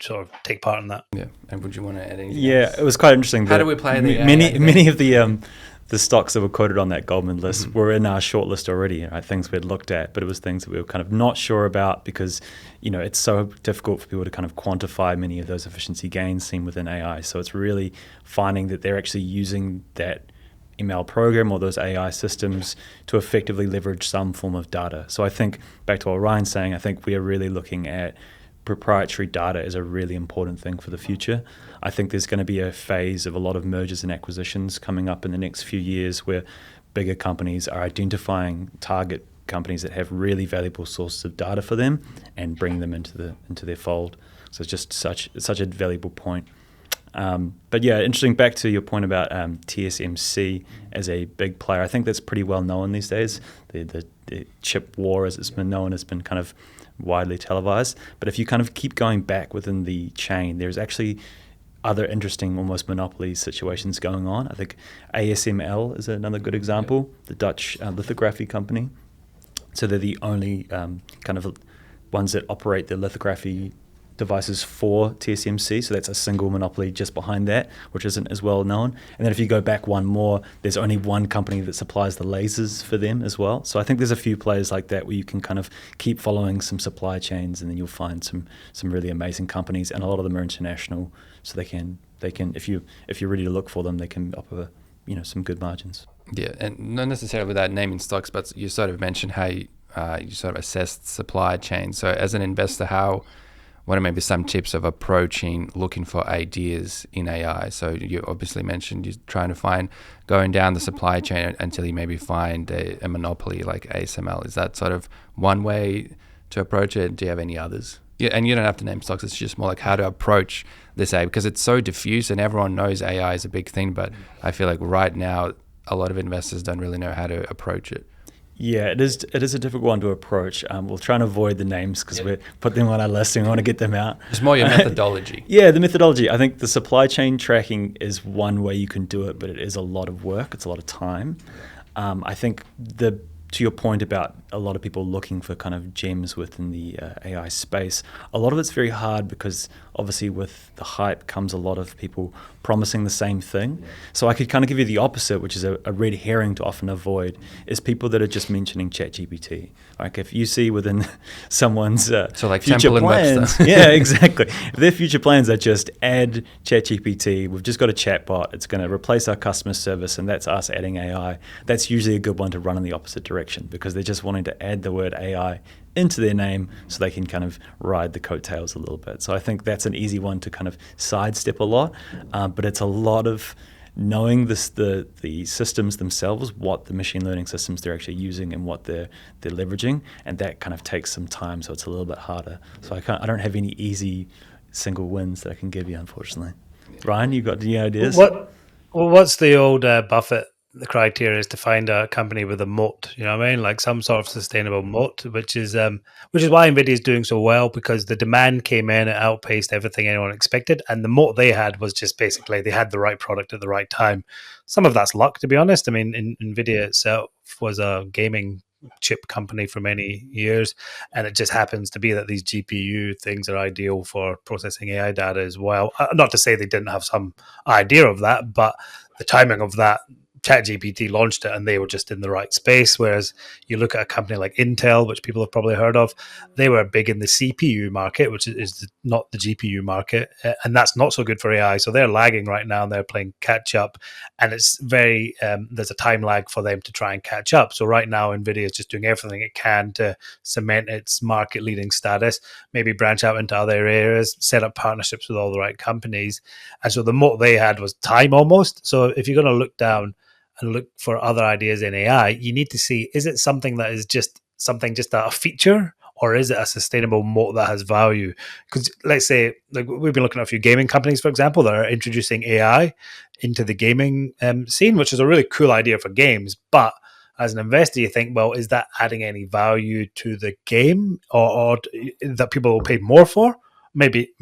sort of take part in that. Yeah. And would you want to add anything? Yeah, else? It was quite interesting. How do we play the many of the stocks that were quoted on that Goldman list were in our short list already, right? Things we had looked at, but it was things that we were kind of not sure about because, it's so difficult for people to kind of quantify many of those efficiency gains seen within AI. So it's really finding that they're actually using that ML program or those AI systems to effectively leverage some form of data. So I think, back to what Ryan's saying, I think we are really looking at proprietary data as a really important thing for the future. I think there's going to be a phase of a lot of mergers and acquisitions coming up in the next few years where bigger companies are identifying target companies that have really valuable sources of data for them and bringing them into their fold. So it's just such a valuable point. But yeah, interesting, back to your point about TSMC as a big player. I think that's pretty well known these days. The chip war, as it's been known, has been kind of widely televised. But if you kind of keep going back within the chain, there's actually other interesting, almost monopoly situations going on. I think ASML is another good example, the Dutch lithography company. So they're the only kind of ones that operate the lithography devices for TSMC, so that's a single monopoly just behind that, which isn't as well known. And then if you go back one more, there's only one company that supplies the lasers for them as well. So I think there's a few players like that where you can kind of keep following some supply chains, and then you'll find some really amazing companies, and a lot of them are international, so they can if you're ready to look for them, they can offer some good margins. Yeah, and not necessarily without naming stocks, but you sort of mentioned how you sort of assessed supply chain. So as an investor, what are maybe some tips of looking for ideas in AI? So you obviously mentioned you're trying to going down the supply chain until you maybe find a monopoly like ASML. Is that sort of one way to approach it? Do you have any others? Yeah, and you don't have to name stocks. It's just more like how to approach this AI, because it's so diffuse and everyone knows AI is a big thing. But I feel like right now, a lot of investors don't really know how to approach it. Yeah, it is a difficult one to approach. We'll try and avoid the names because we put them on our list and we want to get them out. It's more your methodology. Yeah, the methodology. I think the supply chain tracking is one way you can do it, but it is a lot of work. It's a lot of time. I think to your point about a lot of people looking for kind of gems within the AI space, a lot of it's very hard because obviously with the hype comes a lot of people promising the same thing. Yeah. So I could kind of give you the opposite, which is a red herring to often avoid, is people that are just mentioning ChatGPT. Like if you see within someone's so like future Temple plans, and Webster. yeah, exactly. If their future plans are just add ChatGPT, we've just got a chatbot, it's going to replace our customer service, and that's us adding AI. That's usually a good one to run in the opposite direction because they're just wanting to add the word AI into their name so they can kind of ride the coattails a little bit. So I think that's an easy one to kind of sidestep a lot, but it's a lot of knowing the systems themselves, what the machine learning systems they're actually using and what they're leveraging, and that kind of takes some time, so it's a little bit harder. So I don't have any easy single wins that I can give you, unfortunately. Ryan, you got any ideas? What's the old Buffett? The criteria is to find a company with a moat. You know what I mean? Like some sort of sustainable moat, which is why Nvidia is doing so well, because the demand came in, it outpaced everything anyone expected, and the moat they had was just basically they had the right product at the right time. Some of that's luck, to be honest. I mean, Nvidia itself was a gaming chip company for many years, and it just happens to be that these GPU things are ideal for processing AI data as well. Not to say they didn't have some idea of that, but the timing of that, ChatGPT launched it and they were just in the right space. Whereas you look at a company like Intel, which people have probably heard of, they were big in the CPU market, which is not the GPU market. And that's not so good for AI. So they're lagging right now and they're playing catch up. And it's very, there's a time lag for them to try and catch up. So right now, NVIDIA is just doing everything it can to cement its market leading status, maybe branch out into other areas, set up partnerships with all the right companies. And so the moat they had was time almost. So if you're going to look down and look for other ideas in AI, you need to see, is it something that is just a feature, or is it a sustainable moat that has value? Because let's say, like, we've been looking at a few gaming companies, for example, that are introducing AI into the gaming scene, which is a really cool idea for games. But as an investor, you think, well, is that adding any value to the game, or that people will pay more for? Maybe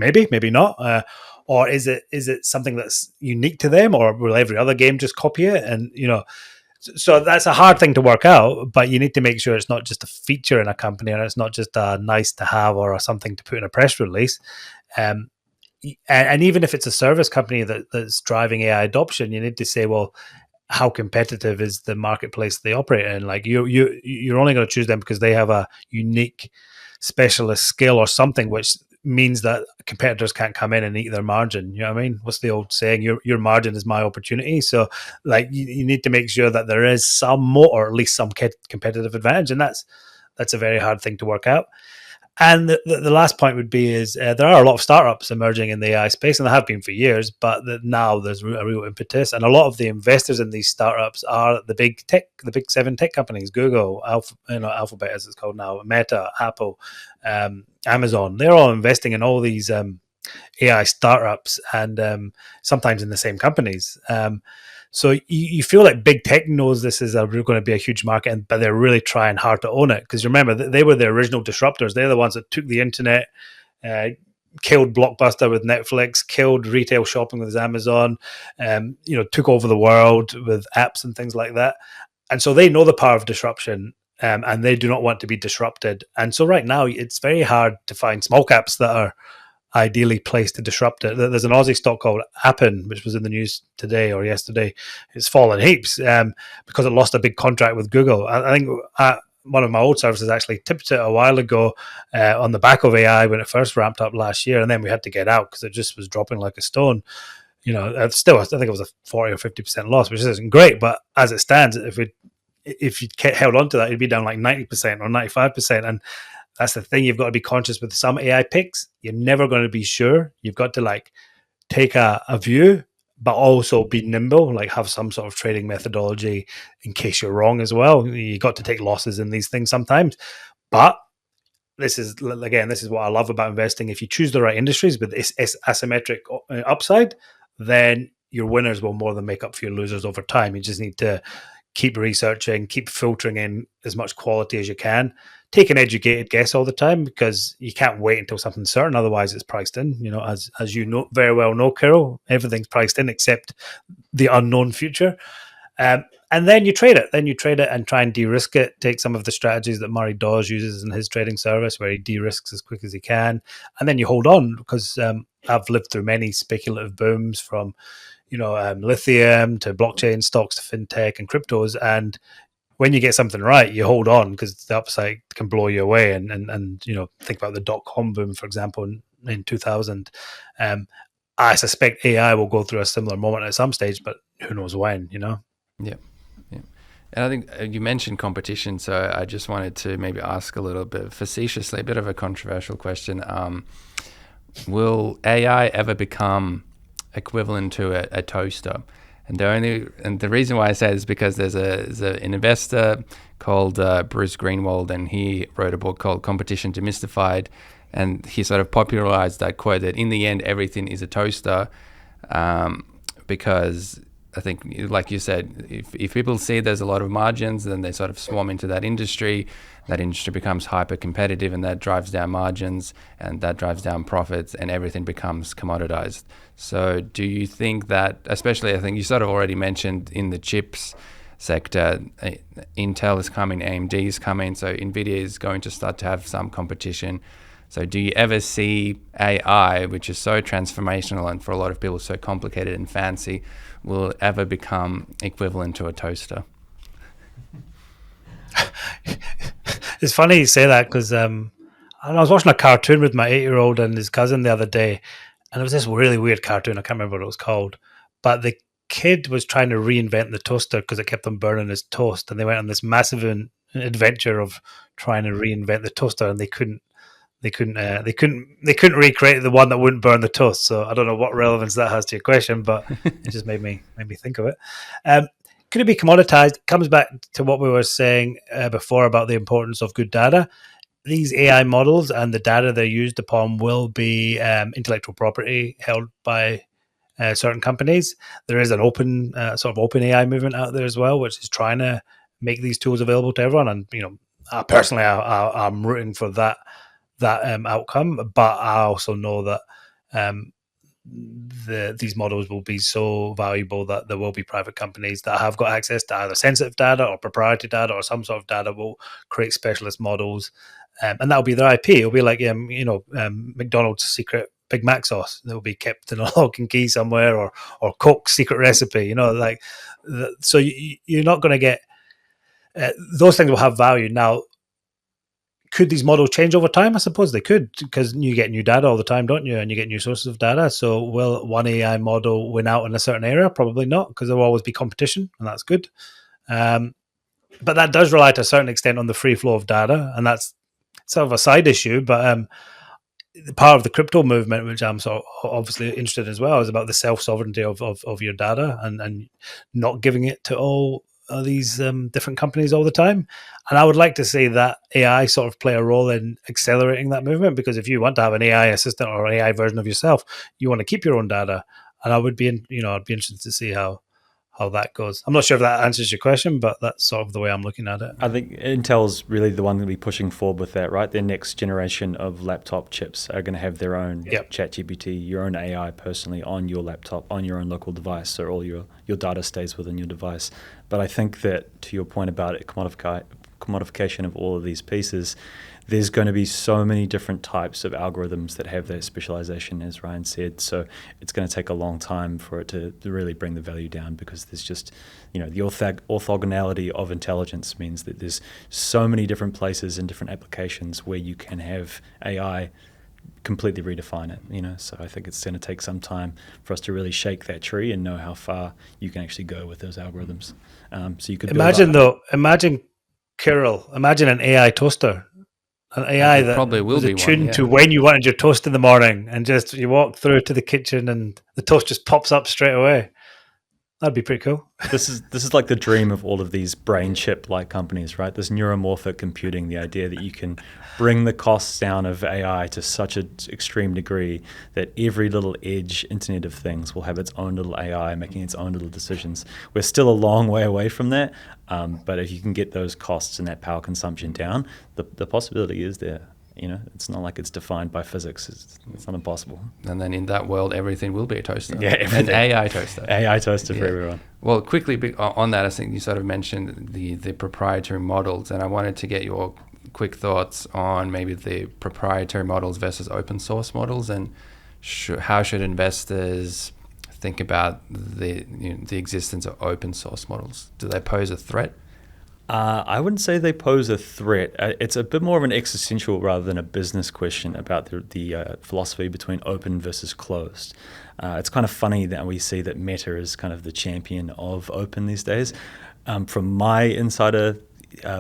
not. Or is it something that's unique to them, or will every other game just copy it? And so that's a hard thing to work out. But you need to make sure it's not just a feature in a company, and it's not just a nice to have or something to put in a press release. And even if it's a service company that's driving AI adoption, you need to say, well, how competitive is the marketplace they operate in? Like you're only going to choose them because they have a unique specialist skill or something, which means that competitors can't come in and eat their margin. You know what I mean? What's the old saying? Your margin is my opportunity. So like you need to make sure that there is some moat, or at least some competitive advantage. And that's a very hard thing to work out. And the last point would be is there are a lot of startups emerging in the AI space, and there have been for years, but now there's a real impetus. And a lot of the investors in these startups are the big 7 tech companies: Google, Alphabet as it's called now, Meta, Apple, Amazon. They're all investing in all these AI startups, and sometimes in the same companies. So you feel like big tech knows this is going to be a huge market, but they're really trying hard to own it. Because remember, they were the original disruptors. They're the ones that took the internet, killed Blockbuster with Netflix, killed retail shopping with Amazon, took over the world with apps and things like that. And so they know the power of disruption, and they do not want to be disrupted. And so right now, it's very hard to find small caps that are ideally placed to disrupt it. There's an Aussie stock called Appen, which was in the news today or yesterday. It's fallen heaps because it lost a big contract with Google. I think one of my old services actually tipped it a while ago on the back of AI when it first ramped up last year, and then we had to get out because it just was dropping like a stone. Still, I think it was a 40 or 50% loss, which isn't great, but as it stands, if you held on to that, it'd be down like 90% or 95%. And that's the thing. You've got to be conscious with some AI picks. You're never going to be sure. You've got to take a view, but also be nimble, have some sort of trading methodology in case you're wrong as well. You got to take losses in these things sometimes. But this is what I love about investing. If you choose the right industries with this asymmetric upside, then your winners will more than make up for your losers over time. You just need to keep researching, keep filtering in as much quality as you can. Take an educated guess all the time, because you can't wait until something's certain. Otherwise, it's priced in. As you know very well, Kiryll, everything's priced in except the unknown future. And then you trade it. And try and de-risk it. Take some of the strategies that Murray Dawes uses in his trading service, where he de-risks as quick as he can. And then you hold on, because I've lived through many speculative booms, from lithium to blockchain stocks to fintech and cryptos. And when you get something right, you hold on, because the upside can blow you away. And think about the .com boom, for example, in 2000. I suspect AI will go through a similar moment at some stage, but who knows when, Yeah. And I think you mentioned competition, so I just wanted to maybe ask a little bit facetiously, a bit of a controversial question. Will AI ever become equivalent to a toaster? And the reason why I say it is because there's an investor called Bruce Greenwald, and he wrote a book called Competition Demystified, and he sort of popularized that quote that in the end everything is a toaster, because I think, like you said, if people see there's a lot of margins, then they sort of swarm into that industry. That industry becomes hyper competitive, and that drives down margins, and that drives down profits, and everything becomes commoditized. So do you think that, especially, I think you sort of already mentioned in the chips sector, Intel is coming, AMD is coming, so NVIDIA is going to start to have some competition. So do you ever see AI, which is so transformational and for a lot of people so complicated and fancy, will ever become equivalent to a toaster? It's funny you say that, because I was watching a cartoon with my 8-year-old and his cousin the other day, and it was this really weird cartoon. I can't remember what it was called, but the kid was trying to reinvent the toaster because it kept on burning his toast, and they went on this massive adventure of trying to reinvent the toaster, and they couldn't recreate the one that wouldn't burn the toast. So I don't know what relevance that has to your question, but it just made me think of it. Could it be commoditized? It comes back to what we were saying before about the importance of good data. These AI models and the data they're used upon will be intellectual property held by certain companies. There is an open AI movement out there as well, which is trying to make these tools available to everyone. And personally, I'm rooting for that outcome. But I also know that these models will be so valuable that there will be private companies that have got access to either sensitive data or proprietary data or some sort of data, will create specialist models, and that'll be their IP. It'll be like McDonald's secret Big Mac sauce that will be kept in a lock and key somewhere, or Coke's secret recipe. So you're not going to get those things will have value. Now, could these models change over time? I suppose they could, because you get new data all the time, don't you? And you get new sources of data. So will one AI model win out in a certain area? Probably not, because there will always be competition, and that's good. But that does rely to a certain extent on the free flow of data, and that's sort of a side issue. But part of the crypto movement, which I'm sort of obviously interested in as well, is about the self-sovereignty of your data, and not giving it to all these different companies all the time. And I would like to see that AI sort of play a role in accelerating that movement, because if you want to have an AI assistant or AI version of yourself, you want to keep your own data. And I'd be interested to see how that goes. I'm not sure if that answers your question, but that's sort of the way I'm looking at it. I think Intel's really the one going to be pushing forward with that, right? Their next generation of laptop chips are going to have their own ChatGPT, your own AI personally on your laptop, on your own local device, so all your data stays within your device. But I think that, to your point about it, commodification of all of these pieces, there's going to be so many different types of algorithms that have that specialization, as Ryan said. So it's going to take a long time for it to really bring the value down, because there's just, the orthogonality of intelligence means that there's so many different places and different applications where you can have AI completely redefine it, So I think it's going to take some time for us to really shake that tree and know how far you can actually go with those algorithms. So you could imagine Kiryll, imagine an AI toaster. An AI that probably will was be attuned to when you wanted your toast in the morning, and just you walk through to the kitchen and the toast just pops up straight away. That'd be pretty cool. This is like the dream of all of these brain chip like companies, right? This neuromorphic computing, the idea that you can bring the costs down of AI to such an extreme degree that every little edge Internet of Things will have its own little AI making its own little decisions. We're still a long way away from that, but if you can get those costs and that power consumption down, the possibility is there. It's not like it's defined by physics. It's not impossible. And then in that world, everything will be a toaster. Yeah, everything. An AI toaster. AI toaster for everyone. Well, quickly on that, I think you sort of mentioned the proprietary models, and I wanted to get your quick thoughts on maybe the proprietary models versus open source models, and how should investors think about the existence of open source models? Do they pose a threat? I wouldn't say they pose a threat. It's a bit more of an existential rather than a business question about the philosophy between open versus closed. It's kind of funny that we see that Meta is kind of the champion of open these days. From my insider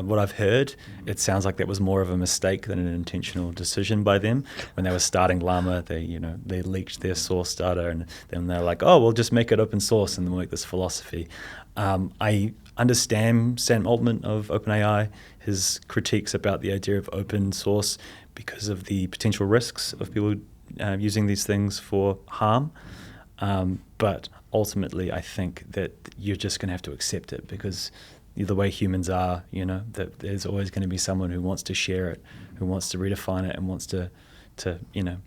what I've heard, it sounds like that was more of a mistake than an intentional decision by them. When they were starting Llama, they leaked their source data, and then they're like, oh, we'll just make it open source and then we'll make this philosophy. I understand Sam Altman of OpenAI, his critiques about the idea of open source because of the potential risks of people using these things for harm. But ultimately, I think that you're just going to have to accept it, because the way humans are, that there's always going to be someone who wants to share it, who wants to redefine it, and wants to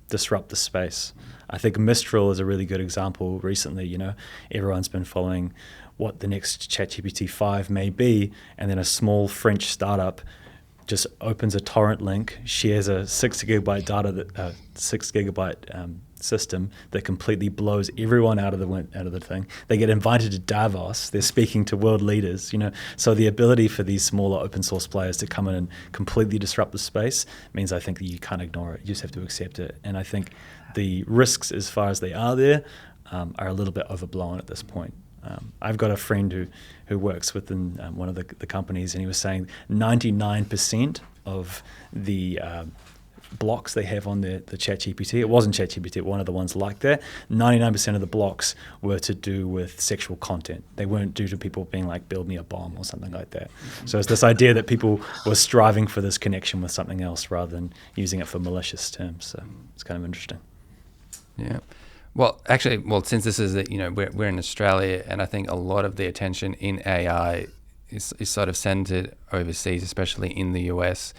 disrupt the space. I think Mistral is a really good example recently. Everyone's been following what the next ChatGPT 5 may be, and then a small French startup just opens a torrent link, shares a 6 gigabyte system that completely blows everyone out of the thing. They get invited to Davos. They're speaking to world leaders. So the ability for these smaller open source players to come in and completely disrupt the space means, I think, that you can't ignore it. You just have to accept it. And I think the risks, as far as they are there, are a little bit overblown at this point. I've got a friend who works within one of the companies, and he was saying 99% of the blocks they have on the ChatGPT, it wasn't ChatGPT, one of the ones like that, 99% of the blocks were to do with sexual content. They weren't due to people being like, build me a bomb or something like that. So it's this idea that people were striving for this connection with something else rather than using it for malicious terms. So it's kind of interesting. Yeah. Well, actually, since this is, we're in Australia, and I think a lot of the attention in AI is sort of centered overseas, especially in the US.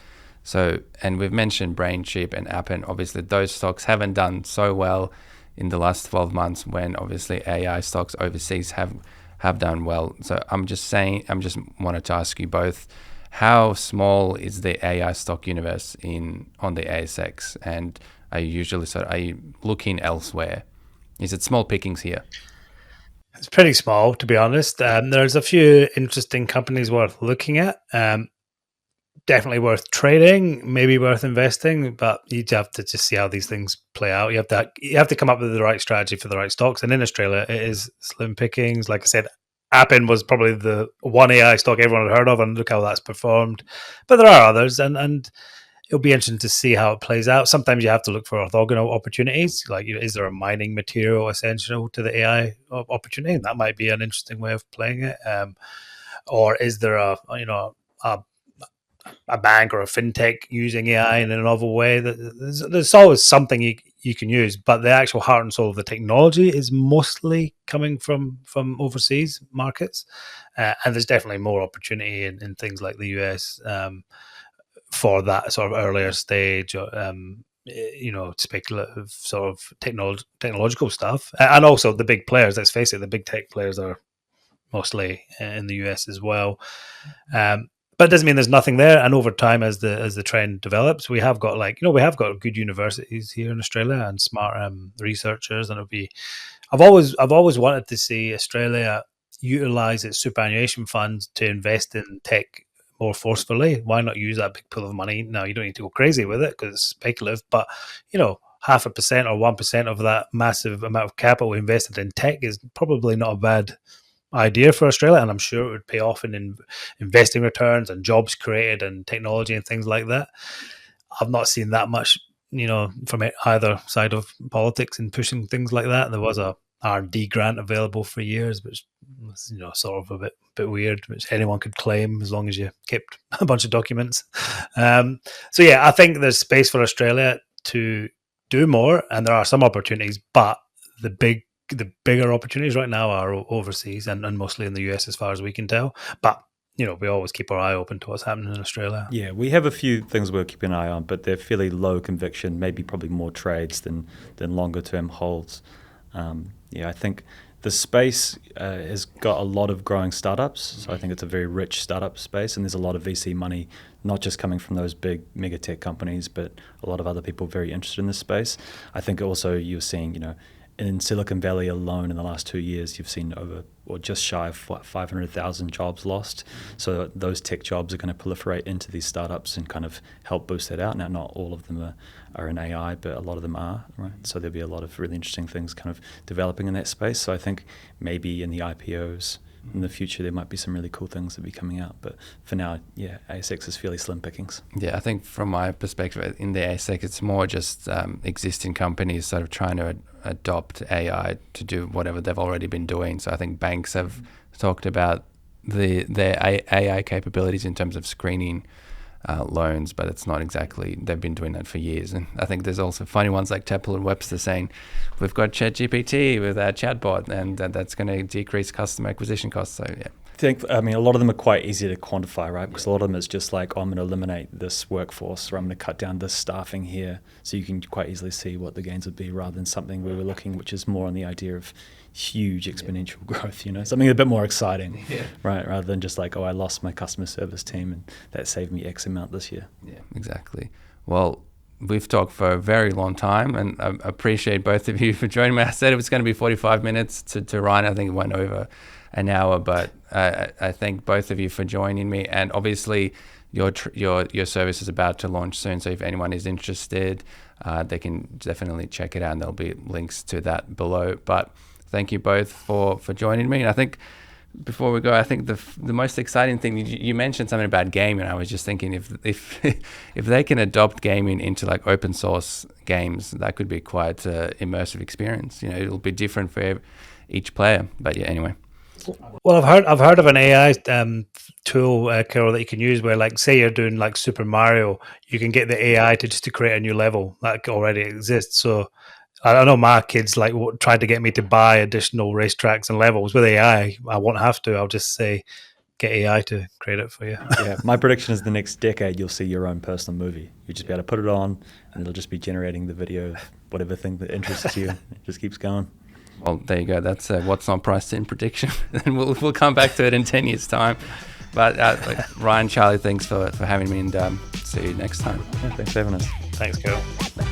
So, and we've mentioned BrainChip and Appen. Obviously, those stocks haven't done so well in the last 12 months, when obviously AI stocks overseas have done well. So I'm just wanted to ask you both, how small is the AI stock universe on the ASX, and are you looking elsewhere? Is it small pickings here? It's pretty small, to be honest. There's a few interesting companies worth looking at. Definitely worth trading, maybe worth investing, but you have to just see how these things play out. You have to come up with the right strategy for the right stocks. And in Australia, it is slim pickings. Like I said, Appen was probably the one AI stock everyone had heard of, and look how that's performed. But there are others, and it'll be interesting to see how it plays out. Sometimes you have to look for orthogonal opportunities. Like, is there a mining material essential to the AI opportunity? And that might be an interesting way of playing it. Or is there a bank or a fintech using AI in a novel way? There's always something you can use, but the actual heart and soul of the technology is mostly coming from overseas markets. And there's definitely more opportunity in things like the US, for that sort of earlier stage, speculative sort of technological stuff. And also the big players, let's face it, the big tech players are mostly in the US as well. But it doesn't mean there's nothing there. And over time, as the trend develops, we have got good universities here in Australia and smart researchers. And I've always wanted to see Australia utilize its superannuation funds to invest in tech more forcefully. Why not use that big pool of money? Now, you don't need to go crazy with it because it's speculative, but 0.5% or 1% of that massive amount of capital invested in tech is probably not a bad idea for Australia, and I'm sure it would pay off in investing returns and jobs created and technology and things like that. I've not seen that much, from either side of politics in pushing things like that. There was a R&D grant available for years, which was, sort of a bit weird, which anyone could claim as long as you kept a bunch of documents. So yeah, I think there's space for Australia to do more, and there are some opportunities, but the bigger opportunities right now are overseas and mostly in the US, as far as we can tell. But we always keep our eye open to what's happening in Australia. Yeah, we have a few things we're keeping an eye on, but they're fairly low conviction, maybe probably more trades than longer term holds. I think the space has got a lot of growing startups, so I think it's a very rich startup space, and there's a lot of VC money, not just coming from those big mega tech companies, but a lot of other people very interested in this space. I think also you're seeing, in Silicon Valley alone in the last 2 years, you've seen over or just shy of 500,000 jobs lost. So those tech jobs are going to proliferate into these startups and kind of help boost that out. Now, not all of them are in AI, but a lot of them are, right? So there'll be a lot of really interesting things kind of developing in that space. So I think maybe in the IPOs, in the future there might be some really cool things that be coming out. But for now, yeah, ASX is fairly slim pickings. Yeah, I think from my perspective in the ASX, it's more just existing companies sort of trying to adopt AI to do whatever they've already been doing. So I think banks have talked about their AI capabilities in terms of screening loans, but it's not exactly, they've been doing that for years. And I think there's also funny ones like Temple and Webster saying, we've got ChatGPT with our chatbot, and that's going to decrease customer acquisition costs. So yeah. I mean, a lot of them are quite easy to quantify, right? Because a lot of them is just like, oh, I'm going to eliminate this workforce, or I'm going to cut down this staffing here. So you can quite easily see what the gains would be, rather than something we were looking, which is more on the idea of huge exponential growth, something a bit more exciting, right? Rather than just like, oh, I lost my customer service team and that saved me X amount this year. Yeah, exactly. Well, we've talked for a very long time, and I appreciate both of you for joining me. I said it was going to be 45 minutes to Ryan. I think it went over an hour, but I thank both of you for joining me. And obviously, your service is about to launch soon. So if anyone is interested, they can definitely check it out, and there'll be links to that below. But thank you both for joining me. And I think before we go, I think the most exciting thing, you mentioned something about gaming. I was just thinking if they can adopt gaming into like open source games, that could be quite an immersive experience. It'll be different for each player. But yeah, anyway. Well, I've heard of an AI tool, Kiryll, that you can use where, like, say you're doing like Super Mario, you can get the AI to create a new level that already exists. So I know my kids like tried to get me to buy additional racetracks and levels. With AI, I won't have to. I'll just say, get AI to create it for you. Yeah, my prediction is the next decade you'll see your own personal movie. You'll just be able to put it on, and it'll just be generating the video of whatever thing that interests you. It just keeps going. Well, there you go. That's what's not priced in prediction. And we'll come back to it in 10 years' time. But Ryan, Charlie, thanks for having me, and see you next time. Yeah, thanks for having us. Thanks, Kiryll.